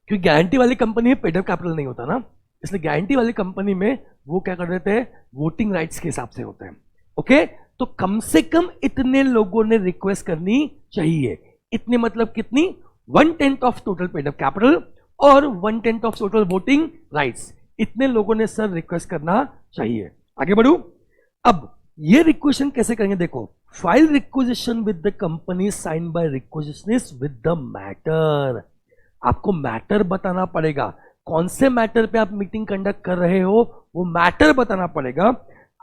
क्योंकि गारंटी वाली कंपनी में पेड अप कैपिटल नहीं होता ना, इसलिए गारंटी वाली कंपनी में वो क्या कर देते हैं, वोटिंग राइट्स के हिसाब से होते हैं। ओके, तो कम से कम इतने लोगों ने रिक्वेस्ट करनी चाहिए। इतने मतलब कितनी, 1/10 of total paid up capital और 1/10 ऑफ टोटल वोटिंग राइट्स, इतने लोगों ने सर रिक्वेस्ट करना चाहिए। आगे बढ़ू, अब ये रिक्वेशन कैसे करेंगे, देखो, file requisition with the company sign by requisitionist with the matter. आपको मैटर बताना पड़ेगा, कौन से मैटर पे आप मीटिंग कंडक्ट कर रहे हो, वो मैटर बताना पड़ेगा।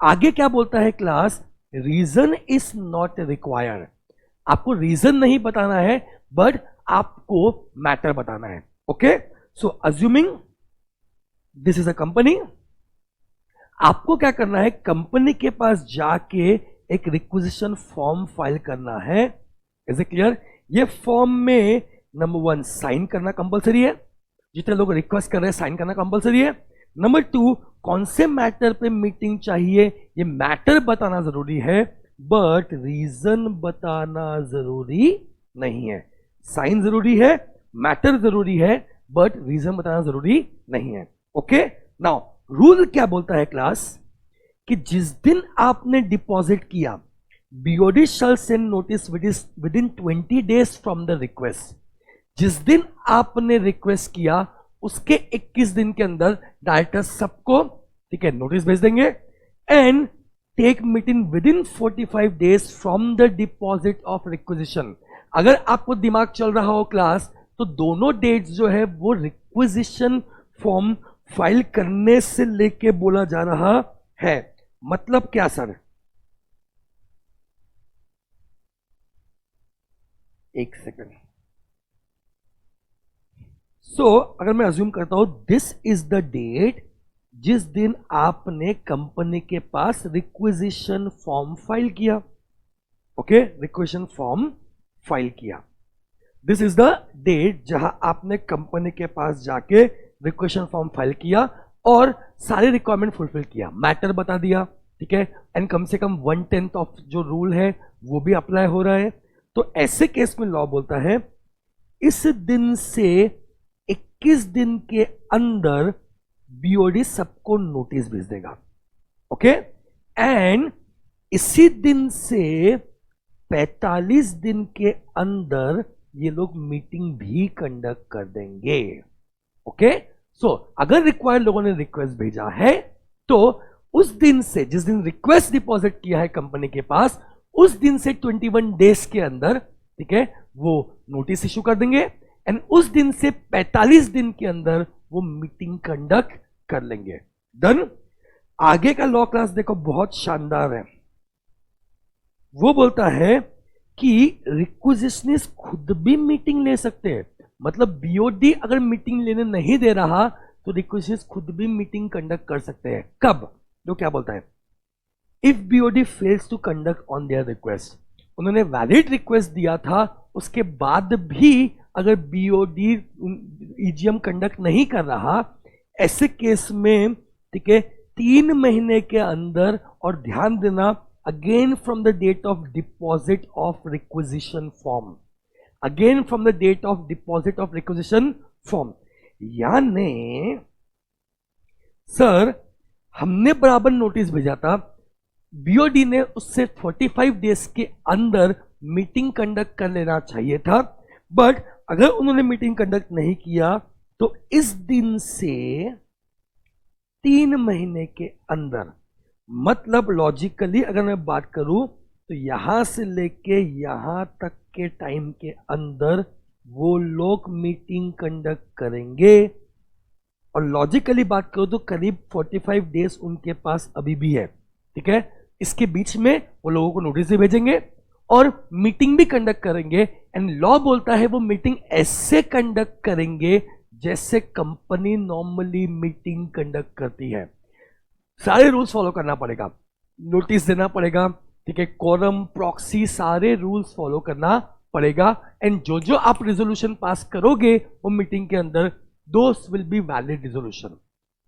आगे क्या बोलता है class, reason is not required. आपको रीजन नहीं बताना है, बट आपको मैटर बताना है। Okay, so assuming this is a company, आपको क्या करना है, कंपनी के पास जाके एक रिक्वेजिशन फॉर्म फाइल करना है। Is it clear? ये फॉर्म में नंबर 1 साइन करना कंपलसरी है, जितने लोग रिक्वेस्ट कर रहे हैं साइन करना कंपलसरी है। नंबर 2, कौन से मैटर पे मीटिंग चाहिए ये मैटर बताना जरूरी है, बट रीजन बताना जरूरी नहीं है। साइन जरूरी है, मैटर जरूरी है, बट रीजन बताना जरूरी नहीं है। ओके, नाउ रूल क्या बोलता है क्लास, कि जिस दिन आपने डिपॉजिट किया, BOD shall send notice within 20 days from the request. जिस दिन आपने रिक्वेस्ट किया उसके 21 दिन के अंदर डायरेक्टर सबको, ठीक है, नोटिस भेज देंगे। And take meeting within 45 days from the deposit of requisition. अगर आपको दिमाग चल रहा हो क्लास, तो दोनों डेट्स जो है वो रिक्वेजिशन फॉर्म फाइल करने से लेके बोला जा रहा है। मतलब क्या सर, एक सेकंड। अगर मैं अज्यूम करता हूं दिस इज द डेट जिस दिन आपने कंपनी के पास रिक्वेजिशन फॉर्म फाइल किया। ओके, रिक्वेजिशन फॉर्म फाइल किया, दिस इज द डेट जहां आपने कंपनी के पास जाके रिक्वेजिशन फॉर्म फाइल किया और सारे रिक्वायरमेंट फुलफिल किया, मैटर बता दिया, ठीक है, एंड कम से कम 1/10 ऑफ जो रूल है वो भी अप्लाई हो रहा है। तो ऐसे केस में लॉ बोलता है इस दिन से 21 दिन के अंदर बीओडी सबको नोटिस भेज देगा। ओके, एंड इसी दिन से 45 दिन के अंदर ये लोग मीटिंग भी कंडक्ट कर देंगे। ओके, सो अगर रिक्वायर्ड लोगों ने रिक्वेस्ट भेजा है तो उस दिन से, जिस दिन रिक्वेस्ट डिपॉजिट किया है कंपनी के पास, उस दिन से 21 डेज के अंदर, ठीक है, वो नोटिस इशू कर देंगे एंड उस दिन से 45 दिन के अंदर वो मीटिंग कंडक्ट कर लेंगे। डन। आगे का लॉ क्लास देखो बहुत शानदार है, वो बोलता है कि रिक्वेजिशनिस्ट खुद भी मीटिंग ले सकते हैं। मतलब बीओडी अगर मीटिंग लेने नहीं दे रहा तो रिक्वेजिशनिस्ट खुद भी मीटिंग कंडक्ट कर सकते हैं। कब? जो क्या बोलता है, if BOD fails to conduct on their request, उन्होंने वैलिड रिक्वेस्ट दिया था, उसके बाद भी अगर बीओडी ईजीएम कंडक्ट नहीं कर रहा, ऐसे केस में, ठीक है, 3 महीने के अंदर, और ध्यान देना again from the date of deposit of requisition form, again from the date of deposit of requisition form. यानी सर हमने बराबर नोटिस भेजा था, बीओडी ने उससे 45 डेज के अंदर मीटिंग कंडक्ट कर लेना चाहिए था, बट अगर उन्होंने मीटिंग कंडक्ट नहीं किया तो इस दिन से 3 महीने के अंदर, मतलब लॉजिकली अगर मैं बात करूं तो यहां से लेके यहां तक के टाइम के अंदर वो लोग मीटिंग कंडक्ट करेंगे। और लॉजिकली बात करो तो करीब 45 डेज उनके पास अभी भी है, ठीक है। इसके बीच में वो लोगों को नोटिस भी भेजेंगे और मीटिंग भी कंडक्ट करेंगे। एंड लॉ बोलता है वो मीटिंग ऐसे कंडक्ट करेंगे जैसे कंपनी नॉर्मली मीटिंग कंडक्ट करती है। सारे रूल्स फॉलो करना पड़ेगा, नोटिस देना पड़ेगा, ठीक है, कोरम, प्रॉक्सी, सारे रूल्स फॉलो करना पड़ेगा। एंड जो जो आप रेजोल्यूशन पास करोगे वो मीटिंग के अंदर, those will be valid resolution.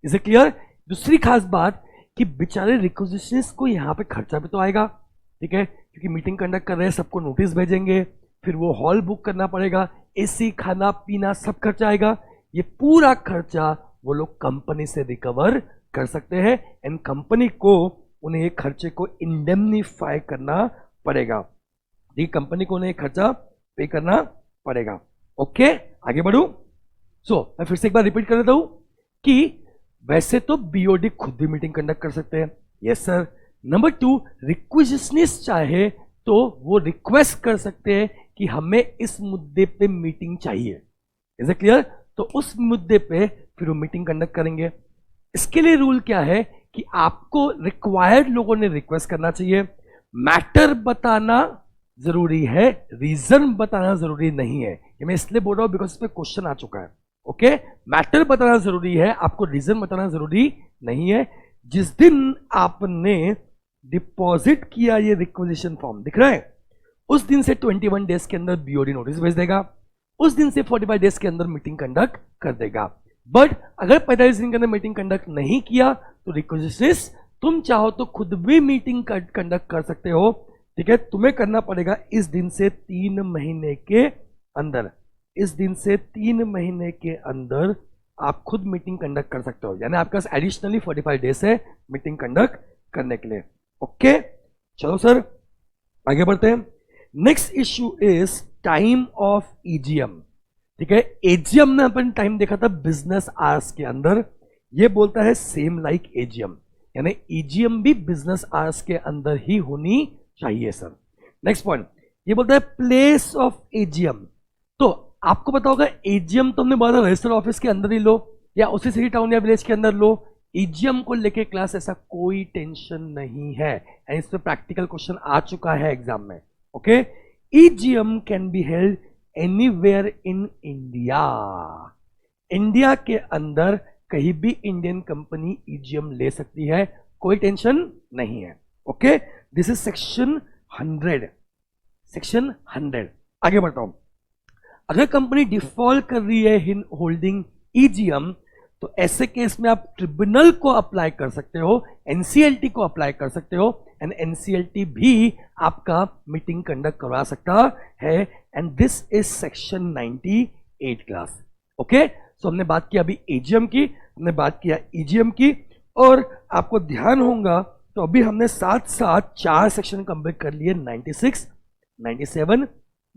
Is it clear? दूसरी खास बात कि बेचारे रिक्वेजिशनिस्ट को यहाँ पे खर्चा भी तो आएगा, ठीक है, क्योंकि मीटिंग कंडक्ट कर रहे हैं, सबको नोटिस भेजेंगे, फिर वो हॉल बुक करना पड़ेगा, एसी, खाना पीना सब खर्चा आएगा। ये पूरा खर्चा वो लोग कंपनी से रिकवर कर सकते हैं एंड कंपनी को उन्हें ये खर्चे को इंडेमनीफाई करना पड़ेगा। ये कंपनी को उन्हें ये खर्चा पे करना पड़ेगा। ओके, आगे बढ़ू। मैं फिर से एक बार रिपीट कर देता हूं कि वैसे तो बीओडी खुद भी मीटिंग कंडक्ट कर सकते हैं, यस सर। नंबर 2, रिक्वेजिशनिस्ट चाहे तो वो रिक्वेस्ट कर सकते हैं कि हमें इस मुद्दे पे मीटिंग चाहिए, इज इट क्लियर? तो उस मुद्दे पे फिर वो मीटिंग कंडक्ट करेंगे। इसके लिए रूल क्या है कि आपको रिक्वायर्ड लोगों ने रिक्वेस्ट करना चाहिए, मैटर बताना जरूरी है, रीजन बताना जरूरी नहीं है। ये मैं इसलिए बोल रहा हूं बिकॉज इस पे क्वेश्चन आ चुका है। ओके, मैटर बताना जरूरी है, आपको रीजन बताना जरूरी नहीं है। जिस दिन आपने डिपॉजिट किया ये रिक्वेजिशन फॉर्म दिख रहा है, उस दिन से 21 डेज के अंदर बीओडी नोटिस भेज देगा, उस दिन से 45 डेज के अंदर मीटिंग कंडक्ट कर देगा। बट अगर 45 दिन के अंदर मीटिंग कंडक्ट नहीं किया तो रिक्वेजिशनिस्ट तुम चाहो तो खुद भी मीटिंग कंडक्ट कर सकते हो, ठीक है। तुम्हें करना पड़ेगा इस दिन से 3 महीने के अंदर, इस दिन से 3 महीने के अंदर आप खुद मीटिंग कंडक्ट कर सकते हो, यानी आपके पास एडिशनली 45 डेज है मीटिंग कंडक्ट करने के लिए। ओके, चलो सर आगे बढ़ते हैं। Next issue is time of EGM, ठीक है। एजीएम में अपन टाइम देखा था बिजनेस आवर्स के अंदर, ये बोलता है सेम लाइक एजीएम, यानी ईजीएम भी बिजनेस आवर्स के अंदर ही होनी चाहिए सर। नेक्स्ट पॉइंट ये बोलता है प्लेस ऑफ एजीएम। तो आपको पता होगा एजीएम तो हमने बोला रजिस्टर ऑफिस के अंदर ही लो या उसी सिटी टाउन या विलेज के अंदर लो। ईजीएम को लेके क्लास ऐसा कोई टेंशन नहीं है, एंड इस पर प्रैक्टिकल क्वेश्चन आ चुका है एग्जाम में। Okay, EGM can be held anywhere in India, India के अंदर कहीं भी इंडियन कंपनी ईजीएम ले सकती है, कोई टेंशन नहीं है। Okay, this is section 100, section 100। आगे बढ़ता हूं। अगर कंपनी डिफॉल्ट कर रही है इन होल्डिंग ईजीएम तो ऐसे केस में आप ट्रिब्यूनल को अप्लाई कर सकते हो, एनसीएलटी को अप्लाई कर सकते हो, एंड एनसीएलटी भी आपका मीटिंग कंडक्ट करवा सकता है, and this is section 98 class. Okay, so हमने बात की अभी एजीएम की, हमने बात किया ईजीएम की, और आपको ध्यान होगा तो अभी हमने साथ साथ 4 सेक्शन कंप्लीट कर लिए, 96, 97,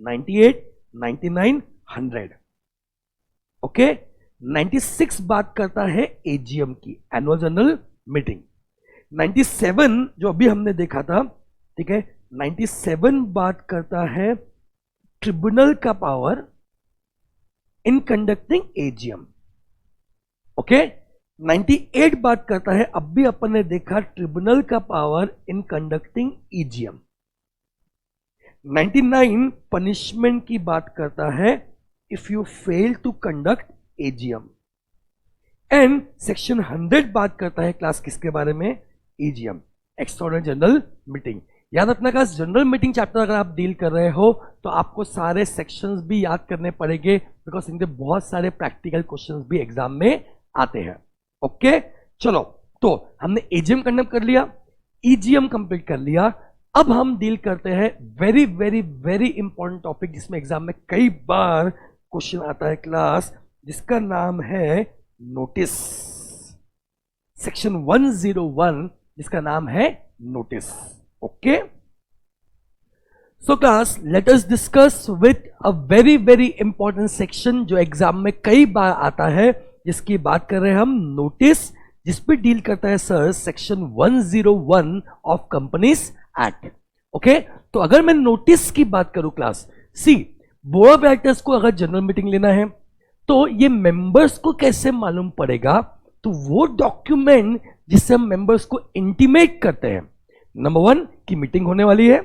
98, 99, 100। ओके, 96 बात करता है एजीएम की, एनुअल जनरल मीटिंग। 97 जो अभी हमने देखा था, ठीक है, 97 बात करता है ट्रिब्यूनल का power in conducting AGM. Okay, 98 बात करता है, अब भी अपन ने देखा ट्रिब्यूनल का power in conducting EGM. 99 punishment की बात करता है if you fail to conduct AGM, and section 100 बात करता है क्लास किसके बारे में, ईजीएम, एक्स्ट्राऑर्डिनरी जनरल मीटिंग। याद रखना क्लास, जनरल मीटिंग चैप्टर अगर आप डील कर रहे हो तो आपको सारे सेक्शंस भी याद करने पड़ेंगे, बिकॉज इनके बहुत सारे प्रैक्टिकल क्वेश्चंस भी एग्जाम में आते हैं। ओके, चलो, तो हमने एजीएम कंडक्ट कर लिया, ईजीएम कंप्लीट कर लिया। अब हम डील करते हैं very very very important topic जिसमें एग्जाम में कई बार क्वेश्चन आता है क्लास, जिसका नाम है नोटिस, सेक्शन 101 जिसका नाम है notice. Okay, so class let us discuss with a very very important section जो एग्जाम में कई बार आता है, जिसकी बात कर रहे हैं हम, नोटिस, जिस पे डील करता है sir section 101 of companies act. Okay, तो अगर मैं नोटिस की बात करूं class, see board of directors को अगर जनरल मीटिंग लेना है तो ये मेंबर्स को कैसे मालूम पड़ेगा, तो वो डॉक्यूमेंट जिससे हम मेंबर्स को इंटीमेट करते हैं, नंबर 1 की मीटिंग होने वाली है,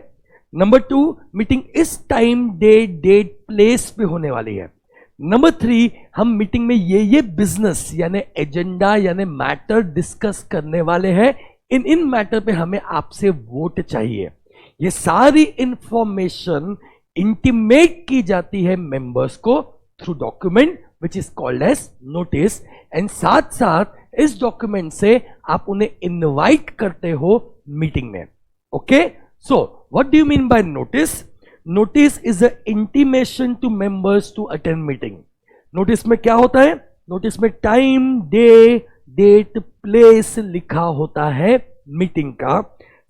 नंबर 2 मीटिंग इस टाइम डेट प्लेस पे होने वाली है, नंबर 3 हम मीटिंग में ये बिजनेस यानी एजेंडा यानी मैटर डिस्कस करने वाले हैं, इन मैटर पे हमें आपसे वोट चाहिए। ये सारी इंफॉर्मेशन इंटीमेट की जाती है मेंबर्स को through document which is called as notice, and साथ साथ इस डॉक्यूमेंट से आप उन्हें इनवाइट करते हो मीटिंग में। Okay, so what do you mean by notice? Notice is a intimation to members to attend meeting. Notice में क्या होता है, नोटिस में टाइम, डे, डेट, प्लेस लिखा होता है मीटिंग का,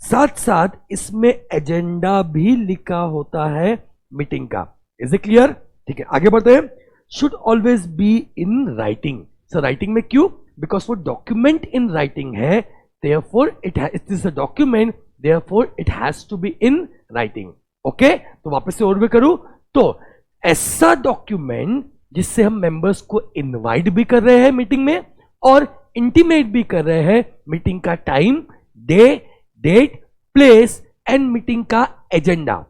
साथ साथ इसमें एजेंडा भी लिखा होता है मीटिंग का। Is it clear? ठीक है, आगे बढ़ते हैं। Should always be in writing. Sir writing में क्यों? बिकॉज वो डॉक्यूमेंट इन राइटिंग है, therefore it is a document, therefore it has to be in writing. Okay, तो वापस से और भी करूं तो ऐसा डॉक्यूमेंट जिससे हम मेंबर्स को इनवाइट भी कर रहे हैं मीटिंग में और इंटीमेट भी कर रहे हैं मीटिंग का time, day, date, place and meeting का agenda.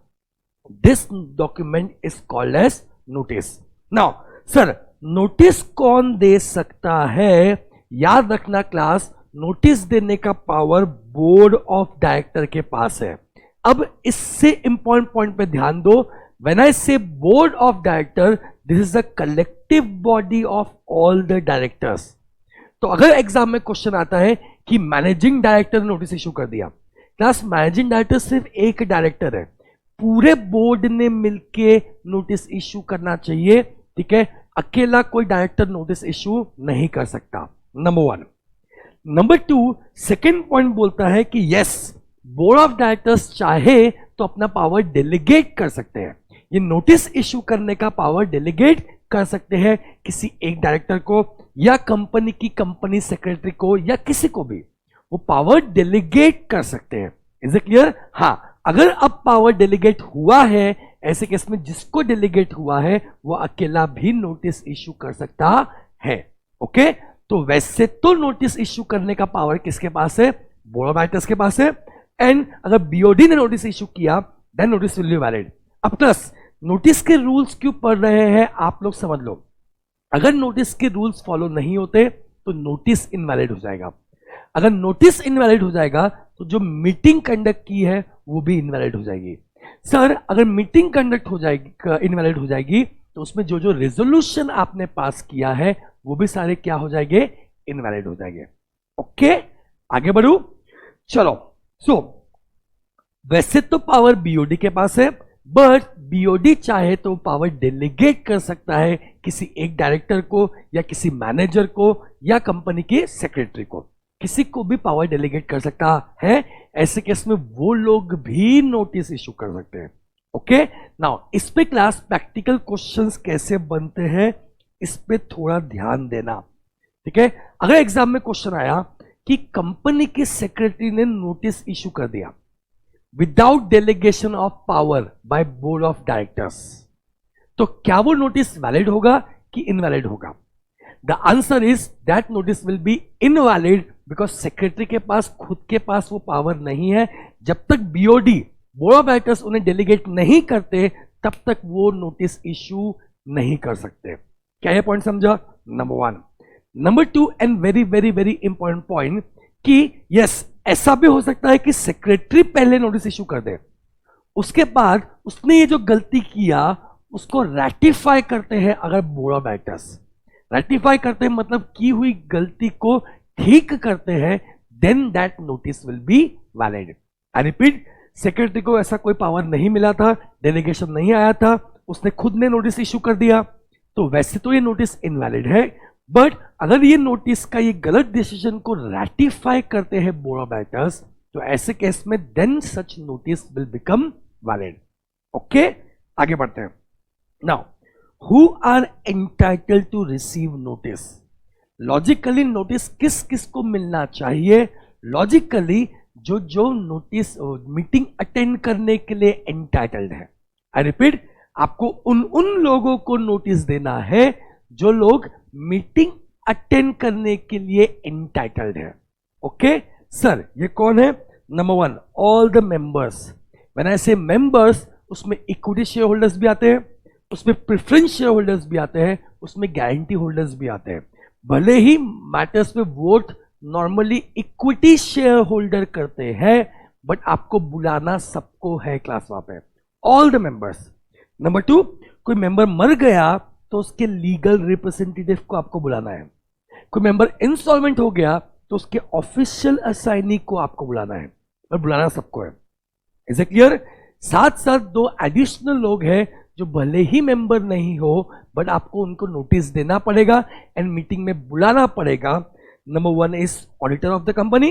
This document is called as notice. Now sir notice कौन दे सकता है? याद रखना क्लास, नोटिस देने का पावर बोर्ड ऑफ डायरेक्टर के पास है। अब इससे इंपॉर्टेंट पॉइंट पे ध्यान दो। व्हेन आई से board of director, this is the collective body of all the directors. तो अगर एग्जाम में क्वेश्चन आता है कि मैनेजिंग डायरेक्टर ने नोटिस इशू कर दिया, क्लास मैनेजिंग डायरेक्टर सिर्फ एक डायरेक्टर है, पूरे बोर्ड ने मिलके नोटिस इशू करना चाहिए। ठीक है, अकेला कोई डायरेक्टर नोटिस इशू नहीं कर सकता। Number one. Number two, second point बोलता है कि यस, बोर्ड ऑफ डायरेक्टर्स चाहे तो अपना पावर डेलीगेट कर सकते हैं। ये नोटिस इशू करने का पावर डेलीगेट कर सकते हैं किसी एक डायरेक्टर को या कंपनी की कंपनी सेक्रेटरी को या किसी को भी, वो पावर डेलीगेट कर सकते हैं। Is it clear? हाँ, अगर अब पावर डेलीगेट हुआ है, ऐसे केस में जिसको डेलीगेट हुआ है वो अकेला भी नोटिस इशू कर सकता है। ओके, तो वैसे तो नोटिस इशू करने का पावर किसके पास है? बोर्ड ऑफ डायरेक्टर्स के पास है। एंड अगर बीओडी ने नोटिस इशू किया then notice will be valid. अब प्लस नोटिस के रूल्स क्यों पढ़ रहे हैं आप लोग समझ लो। अगर नोटिस के रूल्स फॉलो नहीं होते तो नोटिस इनवैलिड हो जाएगा। अगर नोटिस इनवैलिड हो जाएगा तो जो मीटिंग कंडक्ट की है वो भी इनवैलिड हो जाएगी। सर अगर मीटिंग कंडक्ट हो जाएगी, इनवैलिड हो जाएगी, तो उसमें जो जो रेजोल्यूशन आपने पास किया है वो भी सारे क्या हो जाएंगे? इनवैलिड हो जाएंगे। ओके, आगे बढ़ू, चलो। सो वैसे तो पावर बीओडी के पास है, बट बीओडी चाहे तो पावर डेलीगेट कर सकता है किसी एक डायरेक्टर को या किसी मैनेजर को या कंपनी के सेक्रेटरी को, किसी को भी पावर डेलीगेट कर सकता है। ऐसे केस में वो लोग भी नोटिस इशू कर सकते हैं। ओके, नाउ इस पे क्लास प्रैक्टिकल क्वेश्चंस कैसे बनते हैं इस पे थोड़ा ध्यान देना। ठीक है, अगर एग्जाम में क्वेश्चन आया कि कंपनी के सेक्रेटरी ने नोटिस इशू कर दिया without delegation of power by board of directors, तो क्या वो नोटिस वैलिड होगा कि इनवैलिड होगा? The answer is that notice will B invalid because secretary के पास खुद के पास वो पावर नहीं है। जब तक बीओडी बोर्ड ऑफ डायरेक्टर्स उन्हें डेलीगेट नहीं करते तब तक वो नोटिस इशू नहीं कर सकते। क्या ये पॉइंट समझा? Number one. Number two and very very very important point कि यस, ऐसा भी हो सकता है कि सेक्रेटरी पहले नोटिस इशू कर दे, उसके बाद उसने ये जो गलती किया उसको रेटिफाई करते हैं। अगर बोर्ड ऑफ डायरेक्टर्स रेटिफाई करते हैं मतलब की हुई गलती को ठीक करते हैं, then that notice will be valid. I repeat, secretary को ऐसा कोई पावर नहीं मिला था, डेलीगेशन नहीं आया था, उसने खुद ने नोटिस इशू कर दिया, तो वैसे तो ये नोटिस इनवैलिड है। बट अगर ये नोटिस का ये गलत डिसीजन को रेटिफाई करते हैं बोर्ड ऑफ डायरेक्टर्स, तो ऐसे केस में then such notice will become valid. Okay, आगे बढ़ते हैं। Now who are entitled to receive notice? Logically notice किस किस को मिलना चाहिए? लॉजिकली जो जो नोटिस मीटिंग अटेंड करने के लिए एंटाइटल्ड है। आई रिपीट, आपको उन लोगों को नोटिस देना है जो लोग मीटिंग अटेंड करने के लिए एंटाइटल्ड है। ओके सर, ये कौन है? Number one, all the members. When I से मेंबर्स, उसमें इक्विटी शेयर होल्डर्स भी आते हैं, उसमें प्रेफरेंस शेयर होल्डर्स भी आते हैं, उसमें गारंटी होल्डर्स भी आते हैं। भले ही मैटर्स में vote normally equity share holder करते हैं, बट आपको बुलाना सबको है क्लास वहां पे, all the members. Number two, कोई मेंबर मर गया तो उसके लीगल रिप्रेजेंटेटिव को आपको बुलाना है। कोई मेंबर इंसॉल्वेंट हो गया तो उसके ऑफिशियल असाइनी को आपको बुलाना है, और बुलाना सबको है। Is it clear? साथ साथ दो एडिशनल लोग हैं जो भले ही मेंबर नहीं हो बट आपको उनको नोटिस देना पड़ेगा एंड मीटिंग में बुलाना पड़ेगा. Number 1 is auditor of the company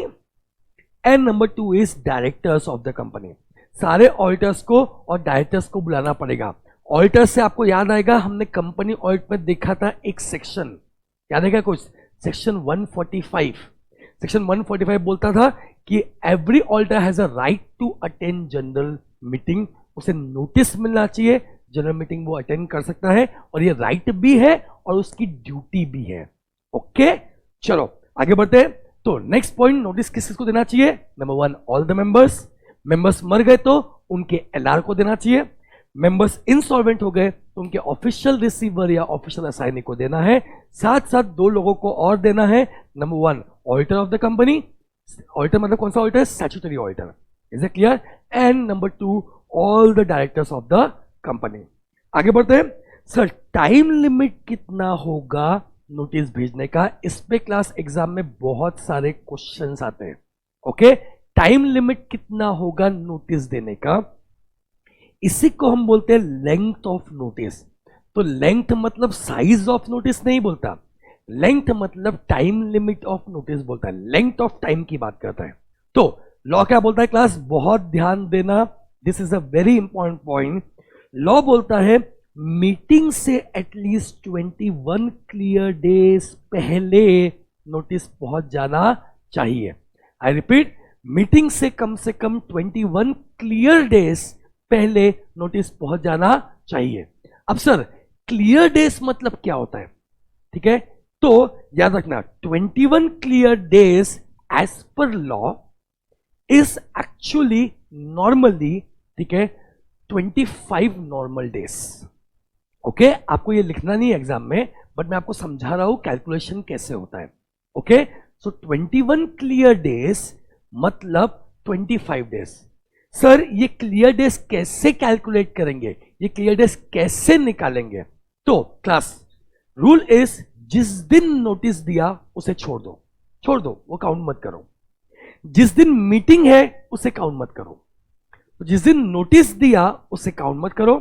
and number 2 is directors of the company. सारे ऑडिटर्स को और डायरेक्टर्स को बुलाना पड़ेगा. ऑडिटर्स से आपको याद आएगा, हमने कंपनी ऑडिट में देखा था एक सेक्शन, याद है क्या कुछ? सेक्शन 145. सेक्शन 145 बोलता था कि every auditor has a right to attend general meeting. उसे नोटिस मिलना चाहिए, जनरल मीटिंग वो अटेंड कर सकता है और ये राइट भी है और उसकी ड्यूटी भी है. ओके, चलो आगे बढ़ते हैं. तो नेक्स्ट पॉइंट, नोटिस किस किसको देना चाहिए? Number 1 all the members. Members मर गए तो उनके एलआर को देना चाहिए. मेंबर्स इंसॉल्वेंट हो गए तो उनके ऑफिशियल रिसीवर या ऑफिशियल असाइनी को देना है. साथ साथ 2 लोगों को और देना है. Number 1 auditor of the company. Auditor मतलब कौन सा auditor? Statutory auditor. Is it clear? And number 2 all the directors of the company. आगे बढ़ते हैं. सर टाइम लिमिट कितना होगा नोटिस भेजने का? इस पे क्लास एग्जाम में बहुत सारे क्वेश्चंस आते हैं. ओके, टाइम लिमिट कितना होगा नोटिस देने का? इसी को हम बोलते हैं लेंथ ऑफ नोटिस. तो लेंथ मतलब साइज ऑफ नोटिस नहीं बोलता, लेंथ मतलब टाइम लिमिट ऑफ नोटिस बोलता है. लेंथ ऑफ टाइम की बात करता है. तो लॉ क्या बोलता है क्लास? बहुत ध्यान देना, this is a very important point. Law बोलता है मीटिंग से एटलीस्ट 21 क्लियर डेज पहले नोटिस पहुंच जाना चाहिए. आई रिपीट, मीटिंग से कम 21 क्लियर डेज पहले नोटिस पहुंच जाना चाहिए. अब सर क्लियर डेज मतलब क्या होता है? ठीक है, तो याद रखना 21 clear days as per law is actually normally, ठीक है, 25 नॉर्मल डेज. ओके, आपको ये लिखना नहीं है एग्जाम में, बट मैं आपको समझा रहा हूं कैलकुलेशन कैसे होता है. ओके, सो 21 क्लियर डेज मतलब 25 डेज. सर ये क्लियर डेज कैसे कैलकुलेट करेंगे, ये क्लियर डेज कैसे निकालेंगे? तो क्लास रूल इज जिस दिन नोटिस दिया उसे छोड़ दो, छोड़ दो, वो काउंट मत करो. जिस दिन मीटिंग है उसे काउंट मत करो. जिस दिन नोटिस दिया उसे काउंट मत करो.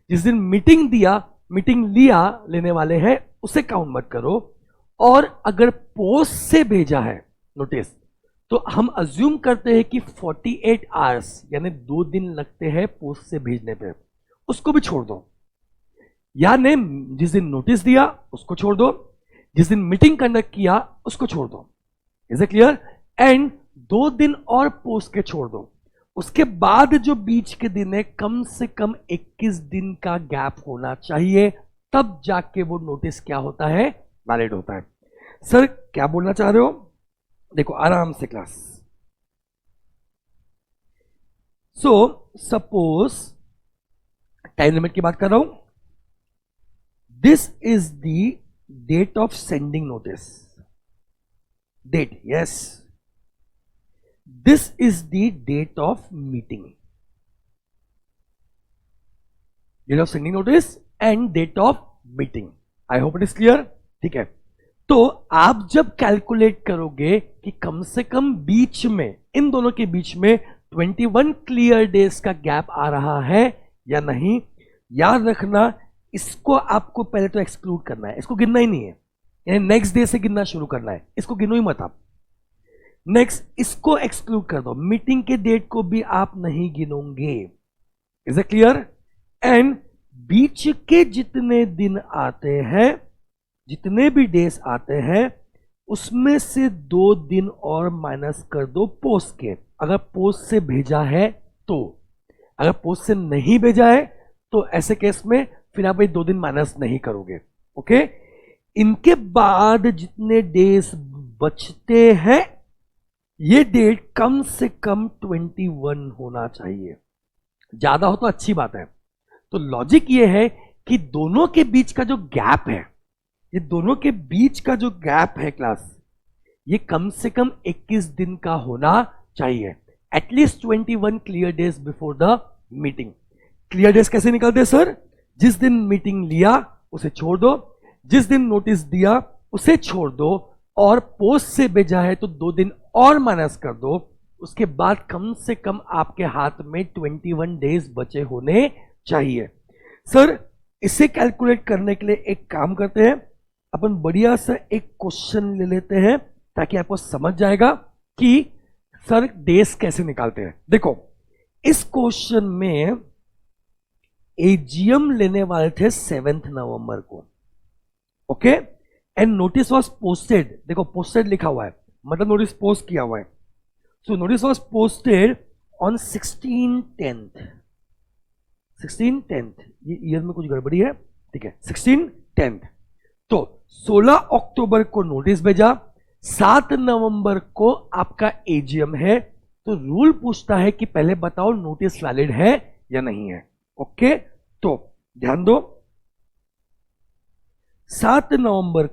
जिस दिन मीटिंग दिया, मीटिंग लिया, लेने वाले हैं, उसे काउंट मत करो. और अगर पोस्ट से भेजा है नोटिस तो हम अज्यूम करते हैं कि 48 आवर्स यानी 2 दिन लगते हैं पोस्ट से भेजने पे, उसको भी छोड़ दो. यानी जिस दिन नोटिस दिया उसको छोड़ दो, जिस दिन मीटिंग कंडक्ट किया उसको छोड़ दो. Is it clear? एंड 2 दिन और पोस्ट के छोड़ दो. उसके बाद जो बीच के दिन है कम से कम 21 दिन का गैप होना चाहिए, तब जाके वो नोटिस क्या होता है? वैलिड होता है. सर क्या बोलना चाह रहे हो? देखो आराम से class. So suppose time limit की बात कर रहा हूं. This is the date of sending notice. Date, yes. This is the date of meeting. Date of sending notice and date of meeting. I hope it is clear. ठीक है, तो आप जब कैलकुलेट करोगे कि कम से कम बीच में, इन दोनों के बीच में 21 क्लियर डेज का गैप आ रहा है या नहीं, याद रखना इसको आपको पहले तो एक्सक्लूड करना है, इसको गिनना ही नहीं है. यानी नेक्स्ट डे से गिनना शुरू करना है, इसको गिनो ही मत आप. नेक्स्ट इसको एक्सक्लूड कर दो, मीटिंग के डेट को भी आप नहीं गिनोगे. Is it clear? एंड बीच के जितने दिन आते हैं, जितने भी डेज आते हैं, उसमें से 2 दिन और माइनस कर दो पोस्ट के, अगर पोस्ट से भेजा है तो. अगर पोस्ट से नहीं भेजा है तो ऐसे केस में फिर आप ये 2 दिन माइनस नहीं करोगे. ओके, इनके बाद जितने डेज बचते हैं ये डेट कम से कम 21 होना चाहिए. ज्यादा हो तो अच्छी बात है. तो लॉजिक ये है कि दोनों के बीच का जो गैप है, ये दोनों के बीच का जो गैप है क्लास, ये कम से कम 21 दिन का होना चाहिए. At least 21 clear days before the meeting. Clear days कैसे निकलते हैं सर? जिस दिन मीटिंग लिया उसे छोड़ दो, जिस दिन नोटिस दिया उसे छोड़ दो, और पोस्ट से भेजा है तो 2 दिन और माइनस कर दो. उसके बाद कम से कम आपके हाथ में 21 डेज बचे होने चाहिए. सर इसे कैलकुलेट करने के लिए एक काम करते हैं, अपन बढ़िया सा एक क्वेश्चन ले लेते हैं ताकि आपको समझ जाएगा कि सर डेज कैसे निकालते हैं। देखो इस क्वेश्चन में एजीएम लेने वाले थे 7 नवंबर को, okay, and notice was posted, देखो पोस्टेड लिखा हुआ है मतलब नोटिस पोस्ट किया हुआ है। सो नोटिस वॉज पोस्टेड ऑन 16/10, 16/10, ये ईयर में कुछ गड़बड़ी है, ठीक है, 16/10। तो 16 अक्टूबर को नोटिस भेजा, 7 नवंबर को आपका एजीएम है, तो रूल पूछता है कि पहले बताओ नोटिस वैलिड है या नहीं है। ओके, तो ध्यान दो, 7 नवंबर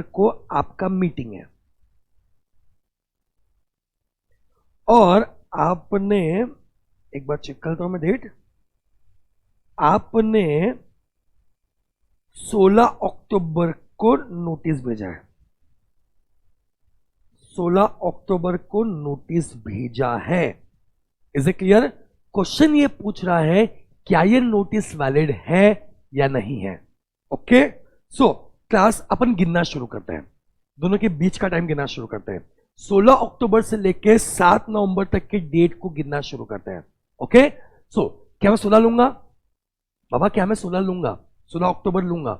को आपका मीटिंग है और आपने, एक बार चेक करता हूं मैं डेट, आपने 16 अक्टूबर को नोटिस भेजा है, 16 अक्टूबर को नोटिस भेजा है। Is it clear? क्वेश्चन ये पूछ रहा है क्या ये नोटिस वैलिड है या नहीं है। ओके, सो क्लास अपन गिनना शुरू करते हैं, दोनों के बीच का टाइम गिनना शुरू करते हैं। 16 अक्टूबर से लेके 7 नवंबर तक के डेट को गिनना शुरू करते हैं। ओके, सो क्या मैं 16 लूंगा बाबा, क्या मैं 16 लूंगा, 16 अक्टूबर लूंगा,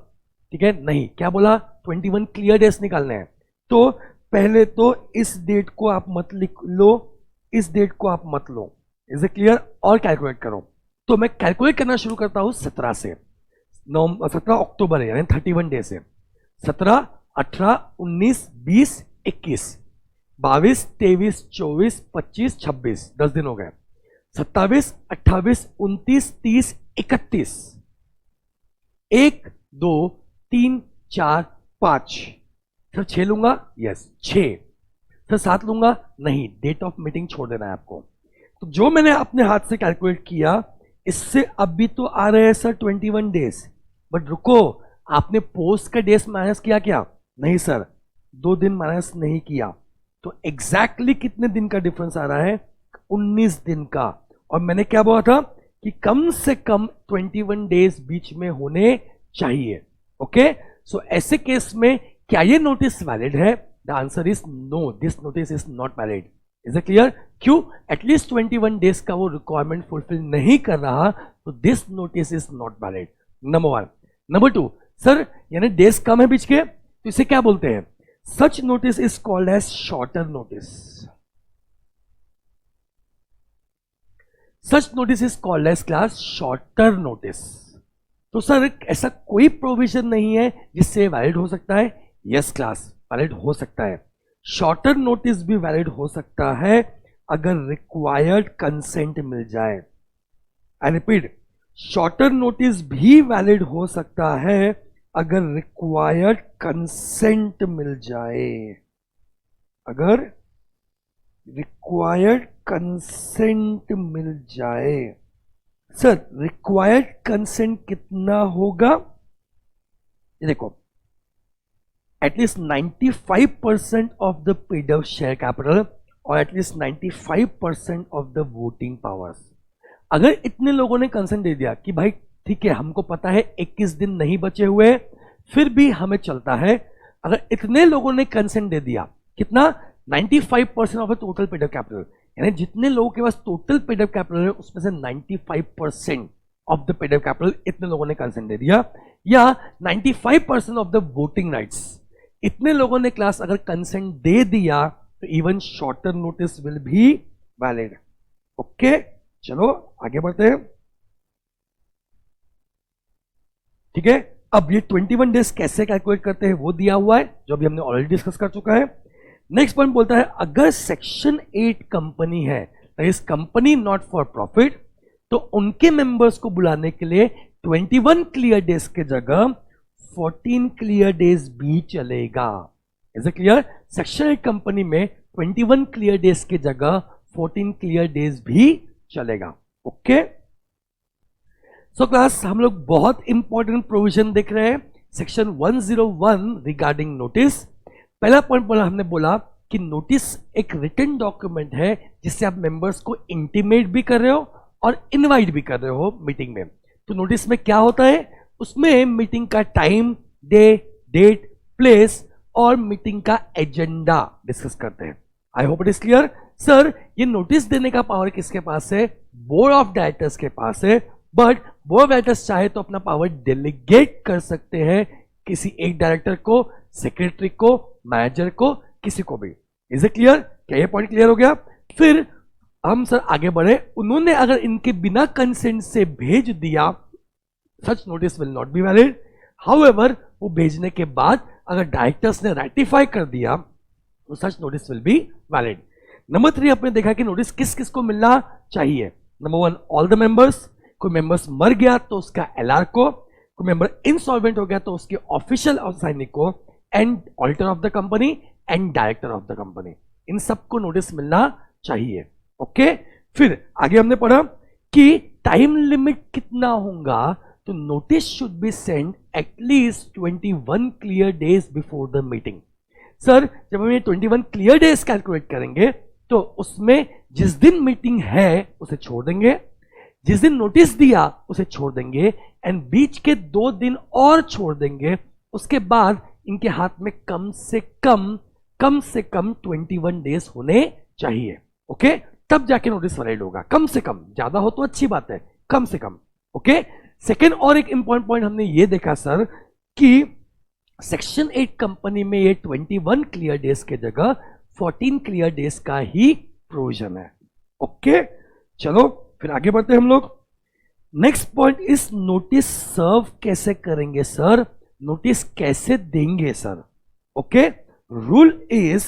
ठीक है, नहीं, क्या बोला, 21 क्लियर डेज निकालने हैं। तो पहले तो इस डेट को आप मत लिख लो, इस डेट को आप मत लो, इज इट क्लियर, और कैलकुलेट करो। तो मैं कैलकुलेट करना शुरू करता हूं 17 से, 17 अक्टूबर है यानी 31 डे से, 17, 18, 19, 20, 21, 22, 23, 24, 25, 26, 10 दिन हो गए, 27, 28, 29, 30, 31, 1, 2, 3, 4, 5, सर 6 लूंगा, यस 6, सर 7 लूंगा, नहीं, डेट ऑफ मीटिंग छोड़ देना है आपको। तो जो मैंने अपने हाथ से कैलकुलेट किया, इससे अभी तो आ रहे हैं सर 21 डेज, बट रुको, आपने पोस्ट का डेज माइनस किया क्या? नहीं सर, 2 दिन माइनस नहीं किया, तो एग्जैक्टली कितने दिन का डिफरेंस आ रहा है? 19 दिन का। और मैंने क्या बोला था कि कम से कम 21 डेज बीच में होने चाहिए। ओके, सो ऐसे केस में क्या ये नोटिस वैलिड है? The answer is no, this notice is not valid. Is it clear? क्यों? एटलीस्ट 21 डेज का वो रिक्वायरमेंट फुलफिल नहीं कर रहा, तो this notice is not valid, number 1। Number 2, sir यानी डेज कम है बीच के, तो इसे क्या बोलते हैं? Such notice is called as shorter notice, such notice is called as class shorter notice. तो सर ऐसा कोई प्रोविजन नहीं है जिससे वैलिड हो सकता है? यस क्लास, वैलिड हो सकता है। शॉर्टर नोटिस भी वैलिड हो सकता है अगर रिक्वायर्ड कंसेंट मिल जाए। आई रिपीट, शॉर्टर नोटिस भी वैलिड हो सकता है अगर रिक्वायर्ड कंसेंट मिल जाए, अगर रिक्वायर्ड कंसेंट मिल जाए। सर रिक्वायर्ड कंसेंट कितना होगा? ये देखो, at least 95% of the paid up share capital और at least 95% of the voting powers. अगर इतने लोगों ने कंसेंट दे दिया कि भाई ठीक है, हमको पता है 21 दिन नहीं बचे हुए, फिर भी हमें चलता है, अगर इतने लोगों ने कंसेंट दे दिया, कितना? 95% of the total paid up capital, यानी जितने लोगों के पास टोटल पेड अप कैपिटल है उसमें से 95% of the paid up capital इतने लोगों ने कंसेंट दे दिया, या 95% ऑफ द वोटिंग राइट्स, इतने लोगों ने क्लास अगर कंसेंट दे दिया, तो even shorter notice will be valid. Okay, चलो आगे बढ़ते हैं। ठीक है, अब ये 21 डेज कैसे कैलकुलेट करते हैं वो दिया हुआ है, जो अभी हमने ऑलरेडी डिस्कस कर चुका है। नेक्स्ट पॉइंट बोलता है अगर सेक्शन 8 कंपनी है, इस कंपनी नॉट फॉर प्रॉफिट, तो उनके मेंबर्स को बुलाने के लिए 21 क्लियर डेज के जगह 14 क्लियर डेज भी चलेगा। Is it clear? Section 8 company में 21 क्लियर डेज के जगह 14 क्लियर डेज भी चलेगा। ओके, सो क्लास हम लोग बहुत इंपॉर्टेंट प्रोविजन देख रहे हैं, सेक्शन 101 रिगार्डिंग नोटिस। पहला पॉइंट बोला हमने बोला कि नोटिस एक रिटन डॉक्यूमेंट है जिससे आप मेंबर्स को इंटीमेट भी कर रहे हो और इनवाइट भी कर रहे हो मीटिंग में। तो नोटिस में क्या होता है, उसमें मीटिंग का टाइम, डे, डेट, प्लेस और मीटिंग का एजेंडा डिस्कस करते हैं। आई hope it is clear. Sir, ये नोटिस देने का पावर किसके पास है? बोर्ड ऑफ डायरेक्टर्स के पास है, बट बोर्ड ऑफ डायरेक्टर्स चाहे तो अपना पावर डेलीगेट कर सकते हैं किसी एक डायरेक्टर को, सेक्रेटरी को, मैनेजर को, किसी को भी। Is it clear? क्या ये पॉइंट क्लियर हो गया? फिर हम सर आगे बढ़े। उन्होंने अगर इनके बिना कंसेंट से भेज दिया, such notice will not be valid. However, वो भेजने के बाद अगर डायरेक्टर्स ने रेटिफाई कर दिया तो such notice will be valid. Number 3 आपने देखा कि नोटिस किस किस को मिलना चाहिए। Number 1 all the members. कोई मेंबर्स मर गया तो उसका एलआर को, कोई मेंबर इंसॉल्वेंट हो गया तो उसके ऑफिशियल असाइनी को, and auditor of the company and director of the company, इन सबको नोटिस मिलना चाहिए। ओके, फिर आगे हमने पढ़ा कि टाइम लिमिट कितना होगा। तो notice should be send at least 21 clear days before the meeting. Sir, जब हम ये 21 क्लियर डेज कैलकुलेट करेंगे तो उसमें जिस दिन मीटिंग है उसे छोड़ देंगे, जिस दिन नोटिस दिया उसे छोड़ देंगे, एंड बीच के 2 दिन और छोड़ देंगे। उसके बाद इनके हाथ में कम से कम 21 डेज होने चाहिए। ओके, तब जाके नोटिस वैलिड होगा। कम से कम, ज्यादा हो तो अच्छी बात है, कम से कम। ओके, सेकेंड और एक इंपॉर्टेंट पॉइंट हमने ये देखा सर कि सेक्शन 8 कंपनी में ये 21 क्लियर डेज के जगह 14 क्लियर डेज का ही प्रोविजन है। ओके, चलो फिर आगे बढ़ते हैं हम लोग। नेक्स्ट पॉइंट इस नोटिस सर्व कैसे करेंगे सर, नोटिस कैसे देंगे sir. Okay, rule is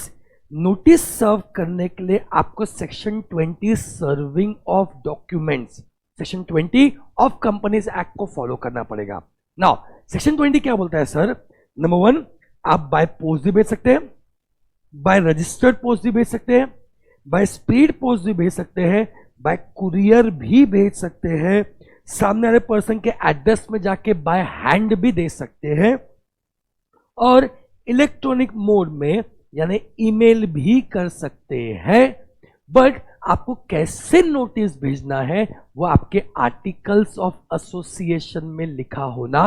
notice serve करने के लिए आपको section 20 serving of documents, section 20 of companies act को फॉलो करना पड़ेगा। नाउ सेक्शन 20 क्या बोलता है सर? नंबर 1, आप बाय पोस्ट भी भेज सकते हैं, बाय रजिस्टर्ड पोस्ट भी भेज सकते हैं, बाय स्पीड पोस्ट भी भेज सकते हैं, बाय कुरियर भी भेज सकते हैं, सामने वाले पर्सन के एड्रेस में जाके बाय हैंड भी दे सकते हैं, और इलेक्ट्रॉनिक मोड में यानी ईमेल भी कर सकते हैं। बट आपको कैसे नोटिस भेजना है वो आपके आर्टिकल्स ऑफ एसोसिएशन में लिखा होना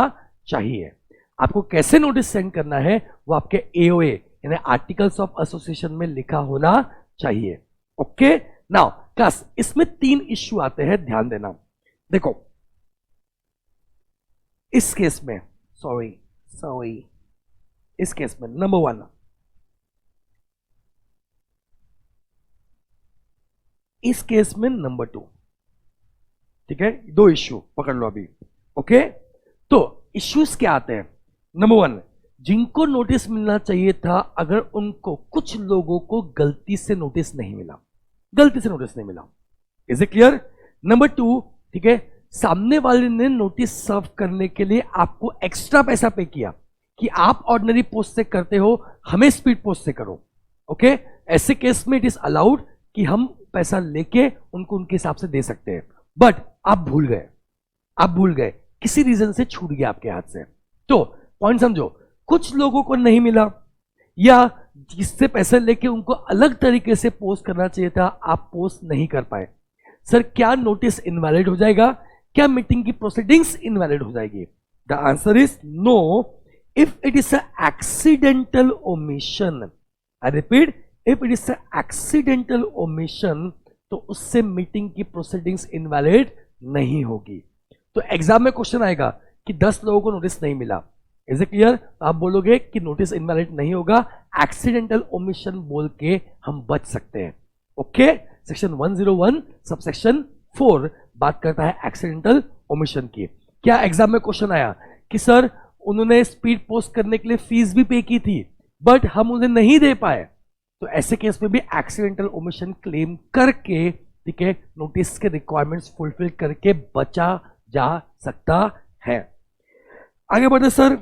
चाहिए। आपको कैसे नोटिस सेंड करना है वो आपके एओए यानी आर्टिकल्स ऑफ एसोसिएशन में लिखा होना चाहिए। ओके, नाउ क्लास इसमें 3 इश्यू आते हैं, ध्यान देना। देखो इस केस में इस केस में नंबर 1, इस केस में नंबर 2, ठीक है, 2 इश्यू पकड़ लो अभी। ओके, तो इश्यूज क्या आते हैं? नंबर 1, जिनको नोटिस मिलना चाहिए था अगर उनको, कुछ लोगों को गलती से नोटिस नहीं मिला, इज इट क्लियर? नंबर 2, ठीक है, सामने वाले ने नोटिस सर्व करने के लिए आपको एक्स्ट्रा पैसा पे किया कि आप ऑर्डिनरी पोस्ट से करते हो, हमें स्पीड पोस्ट से करो। ओके, ऐसे केस में इट इज अलाउड कि हम पैसा लेके उनको उनके हिसाब से दे सकते हैं। बट आप भूल गए, किसी रीजन से छूट गया आपके हाथ से, तो पॉइंट समझो, कुछ लोगों को नहीं मिला या जिससे पैसे लेके उनको अलग तरीके से पोस्ट करना चाहिए था, आप पोस्ट नहीं कर पाए। सर, क्या नोटिस इनवैलिड हो जाएगा? क्या मीटिंग की प्रोसीडिंग्स इनवैलिड हो जाएगी? The answer is no, if it is accidental omission. I repeat, if it is accidental omission तो उससे मीटिंग की प्रोसीडिंग्स इनवैलिड नहीं होगी। तो एग्जाम में क्वेश्चन आएगा कि 10 लोगों को नोटिस नहीं मिला, इज इट क्लियर? आप बोलोगे कि नोटिस इनवैलिड नहीं होगा, एक्सीडेंटल ओमिशन बोल के हम बच सकते हैं। ओके, सेक्शन 101 सबसेक्शन 4 बात करता है एक्सीडेंटल ओमिशन की। क्या एग्जाम में क्वेश्चन आया कि सर उन्होंने स्पीड पोस्ट करने के लिए फीस भी पे की थी बट हम उन्हें नहीं दे पाए, तो ऐसे केस में भी एक्सीडेंटल ओमिशन क्लेम करके, ठीक है, नोटिस के रिक्वायरमेंट्स फुलफिल करके बचा जा सकता है। आगे बढ़ते sir,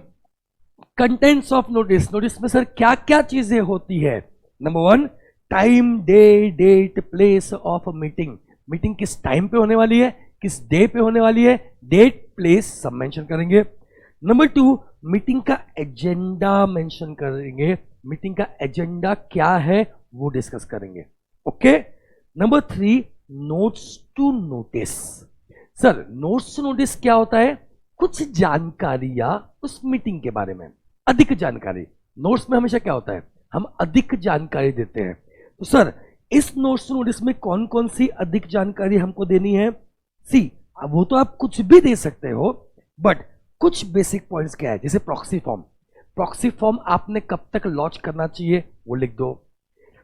contents of notice. Notice में सर क्या क्या चीजें होती है? Number 1, time, day, date, place of meeting. Meeting किस टाइम पे होने वाली है, किस डे पे होने वाली है, डेट, प्लेस सब मेंशन करेंगे। नंबर 2, मीटिंग का एजेंडा मेंशन करेंगे, मीटिंग का एजेंडा क्या है वो डिस्कस करेंगे. Okay. Number 3, notes to notice. Sir, notes to notice क्या होता है? कुछ जानकारियां उस मीटिंग के बारे में, अधिक जानकारी. नोट्स में हमेशा क्या होता है? हम अधिक जानकारी देते हैं. तो सर, इस नोट्स टू नोटिस में कौन कौन सी अधिक जानकारी हमको देनी है? सी, वो तो आप कुछ भी दे सकते हो, बट कुछ बेसिक पॉइंट्स क्या है? जैसे प्रॉक्सी फॉर्म. प्रॉक्सी फॉर्म आपने कब तक लॉन्च करना चाहिए वो लिख दो.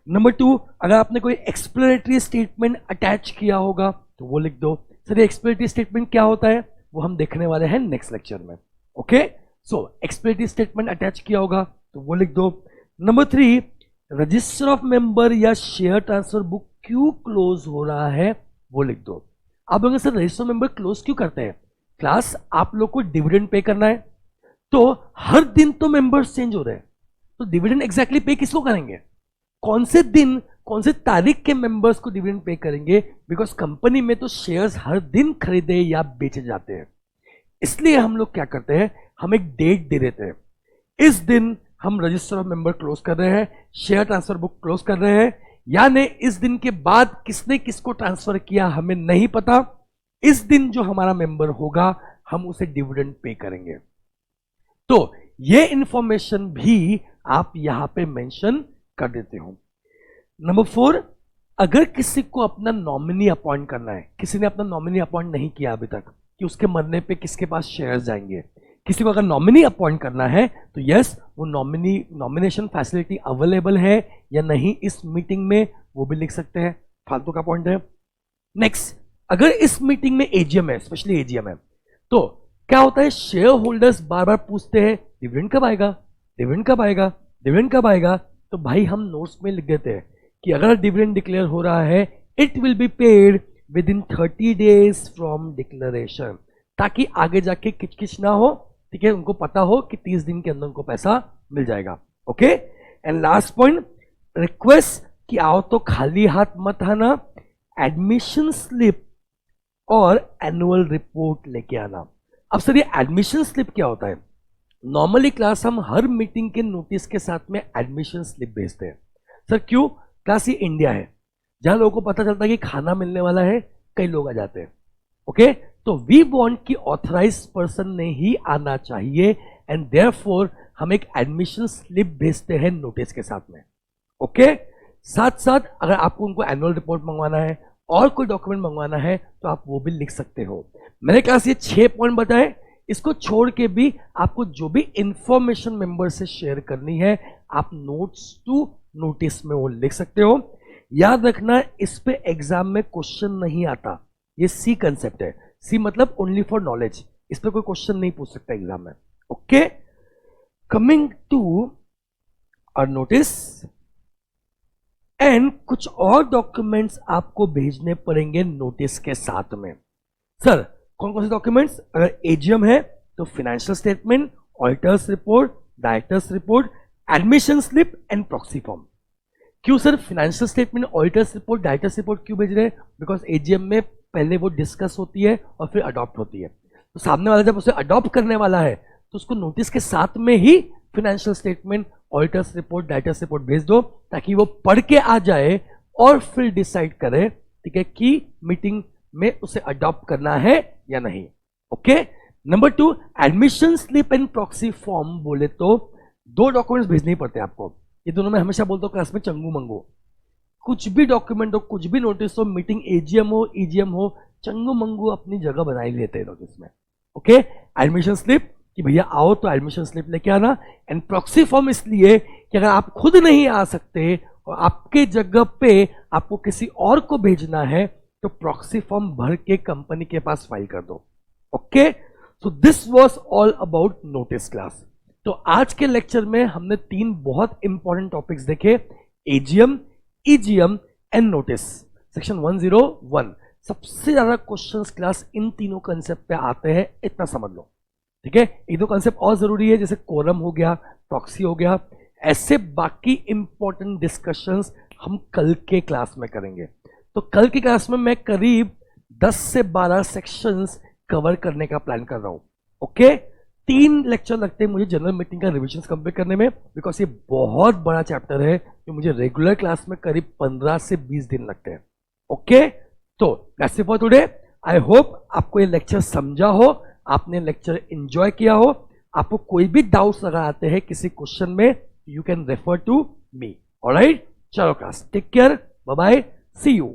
नंबर 2, अगर आपने कोई एक्सप्लेनेटरी स्टेटमेंट अटैच किया होगा तो वो लिख दो. सर, ये एक्सप्लेनेटरी स्टेटमेंट क्या होता है वो हम देखने वाले हैं नेक्स्ट लेक्चर में. ओके. सो एक्सप्लेनेटरी स्टेटमेंट अटैच किया होगा तो वो लिख दो. नंबर 3, रजिस्टर ऑफ मेंबर या शेयर ट्रांसफर बुक क्यों क्लोज हो रहा है वो लिख दो. आप लोग सर रजिस्टर मेंबर क्लोज क्यों करते हैं? क्लास, आप लोग को डिविडेंड पे करना है, तो हर दिन तो मेंबर्स चेंज हो रहे हैं, तो डिविडेंड एग्जैक्टली पे किसको करेंगे? कौन से दिन, कौन से तारीख के मेंबर्स को डिविडेंड पे करेंगे? बिकॉज कंपनी में तो शेयर्स हर दिन खरीदे या बेचे जाते हैं. इसलिए हम लोग क्या करते हैं, हम एक डेट दे देते हैं. इस दिन हम रजिस्टर ऑफ मेंबर क्लोज कर रहे हैं, शेयर ट्रांसफर बुक क्लोज कर रहे हैं. यानी इस दिन के बाद किसने किसको ट्रांसफर किया हमें नहीं पता. इस दिन जो हमारा मेंबर होगा हम उसे डिविडेंड पे करेंगे. तो ये इंफॉर्मेशन भी आप यहां पे मेंशन कर देते हो. नंबर 4, अगर किसी को अपना नॉमिनी अपॉइंट करना है, किसी ने अपना नॉमिनी अपॉइंट नहीं किया अभी तक, कि उसके मरने पे किसके पास शेयर्स जाएंगे, किसी को अगर नॉमिनी अपॉइंट करना है तो यस, वो नॉमिनेशन फैसिलिटी अवेलेबल है या नहीं इस मीटिंग में वो भी लिख सकते हैं. फालतू का पॉइंट है. नेक्स्ट, अगर इस मीटिंग में एजीएम है, स्पेशली एजीएम है, तो क्या होता है, शेयर होल्डर्स बार बार पूछते हैं डिविडेंड कब आएगा, डिविडेंड कब आएगा, डिविडेंड कब आएगा. तो भाई हम नोट्स में लिख देते हैं कि अगर डिविडेंड डिक्लेयर हो रहा है, it will be paid with in 30 days from declaration, ताकि आगे जाके किचकिच ना हो. ठीक है, उनको पता हो कि 30 दिन के अंदर उनको पैसा मिल जाएगा. Okay. And last point, request कि आओ तो खाली हाथ मत आना, एडमिशन स्लिप और एनुअल रिपोर्ट लेके आना. अब सर, ये एडमिशन स्लिप क्या होता है? नॉर्मली क्लास हम हर मीटिंग के नोटिस के साथ में एडमिशन स्लिप भेजते हैं. सर क्यों? क्लास ये इंडिया है जहां लोगों को पता चलता है कि खाना मिलने वाला है, कई लोग आ जाते हैं. ओके. तो वी वांट कि ऑथराइज पर्सन ने ही आना चाहिए, एंड देयरफॉर हम एक एडमिशन स्लिप भेजते हैं नोटिस के साथ में. ओके. साथ साथ अगर आपको उनको एनुअल रिपोर्ट मंगवाना है और कोई डॉक्यूमेंट मंगवाना है तो आप वो भी लिख सकते हो. मैंने क्लास ये 6 पॉइंट बताए. इसको छोड़ के भी आपको जो भी इंफॉर्मेशन मेंबर से शेयर करनी है आप नोट्स टू नोटिस में वो लिख सकते हो. याद रखना, इस पे एग्जाम में क्वेश्चन नहीं आता. ये सी कंसेप्ट है. सी मतलब ओनली फॉर नॉलेज. इस पे कोई क्वेश्चन नहीं पूछ सकता एग्जाम में. Okay. Coming to our notice, and कुछ और डॉक्यूमेंट्स आपको भेजने पड़ेंगे नोटिस के साथ में. सर, कौन कौन से डॉक्यूमेंट्स? अगर एजीएम है तो financial statement, auditors report, directors report, admission slip and proxy form. क्यों sir financial statement, auditors report, directors report क्यों भेज रहे हैं? बिकॉज एजीएम में पहले वो डिस्कस होती है और फिर अडॉप्ट होती है. तो सामने वाला जब उसे अडॉप्ट करने वाला है तो उसको नोटिस के साथ में ही financial statement, auditors report, directors report भेज दो, ताकि वो पढ़ के आ जाए और फिर डिसाइड करे, ठीक है, कि मीटिंग में उसे अडॉप्ट करना है या नहीं. Okay. Number 2, admission slip and proxy form बोले तो 2 डॉक्यूमेंट्स भेजने ही पड़ते हैं आपको. ये दोनों मैं हमेशा बोलता हूँ क्लास में, चंगू मंगू. कुछ भी डॉक्यूमेंट हो, कुछ भी नोटिस हो, मीटिंग एजीएम हो, ईजीएम हो, चंगू मंगू अपनी जगह बना ही लेते हैं नोटिस में. ओके. एडमिशन स्लिप कि भैया आओ तो एडमिशन स्लिप लेके आना, एंड प्रॉक्सी फॉर्म इसलिए कि अगर आप खुद नहीं आ सकते और आपके जगह पे आपको किसी और को भेजना है तो प्रॉक्सी फॉर्म भर के कंपनी के पास फाइल कर दो. Okay. So this was all about notice class. तो आज के लेक्चर में हमने 3 बहुत इंपॉर्टेंट टॉपिक्स देखे, AGM, EGM and notice. Section 101 सबसे ज्यादा क्वेश्चंस क्लास इन तीनों कंसेप्ट पे आते हैं, इतना समझ लो. ठीक है. एक 2 कंसेप्ट और जरूरी है, जैसे कोरम हो गया, प्रॉक्सी हो गया. ऐसे बाकी इंपॉर्टेंट डिस्कशंस हम कल के क्लास में करेंगे. तो कल की क्लास में मैं करीब 10 से 12 सेक्शंस कवर करने का प्लान कर रहा हूं. ओके. 3 लेक्चर लगते हैं मुझे जनरल मीटिंग का रिविजन कंप्लीट करने में, बिकॉज ये बहुत बड़ा चैप्टर है जो मुझे रेगुलर क्लास में करीब 15 से 20 दिन लगते हैं. ओके, तो that's it for today. I hope आपको ये लेक्चर समझा हो, आपने लेक्चर एंजॉय किया हो. आपको कोई भी डाउट्स अगर आते हैं किसी क्वेश्चन में, you can refer to me. Alright, चलो class, take care, bye bye, see you.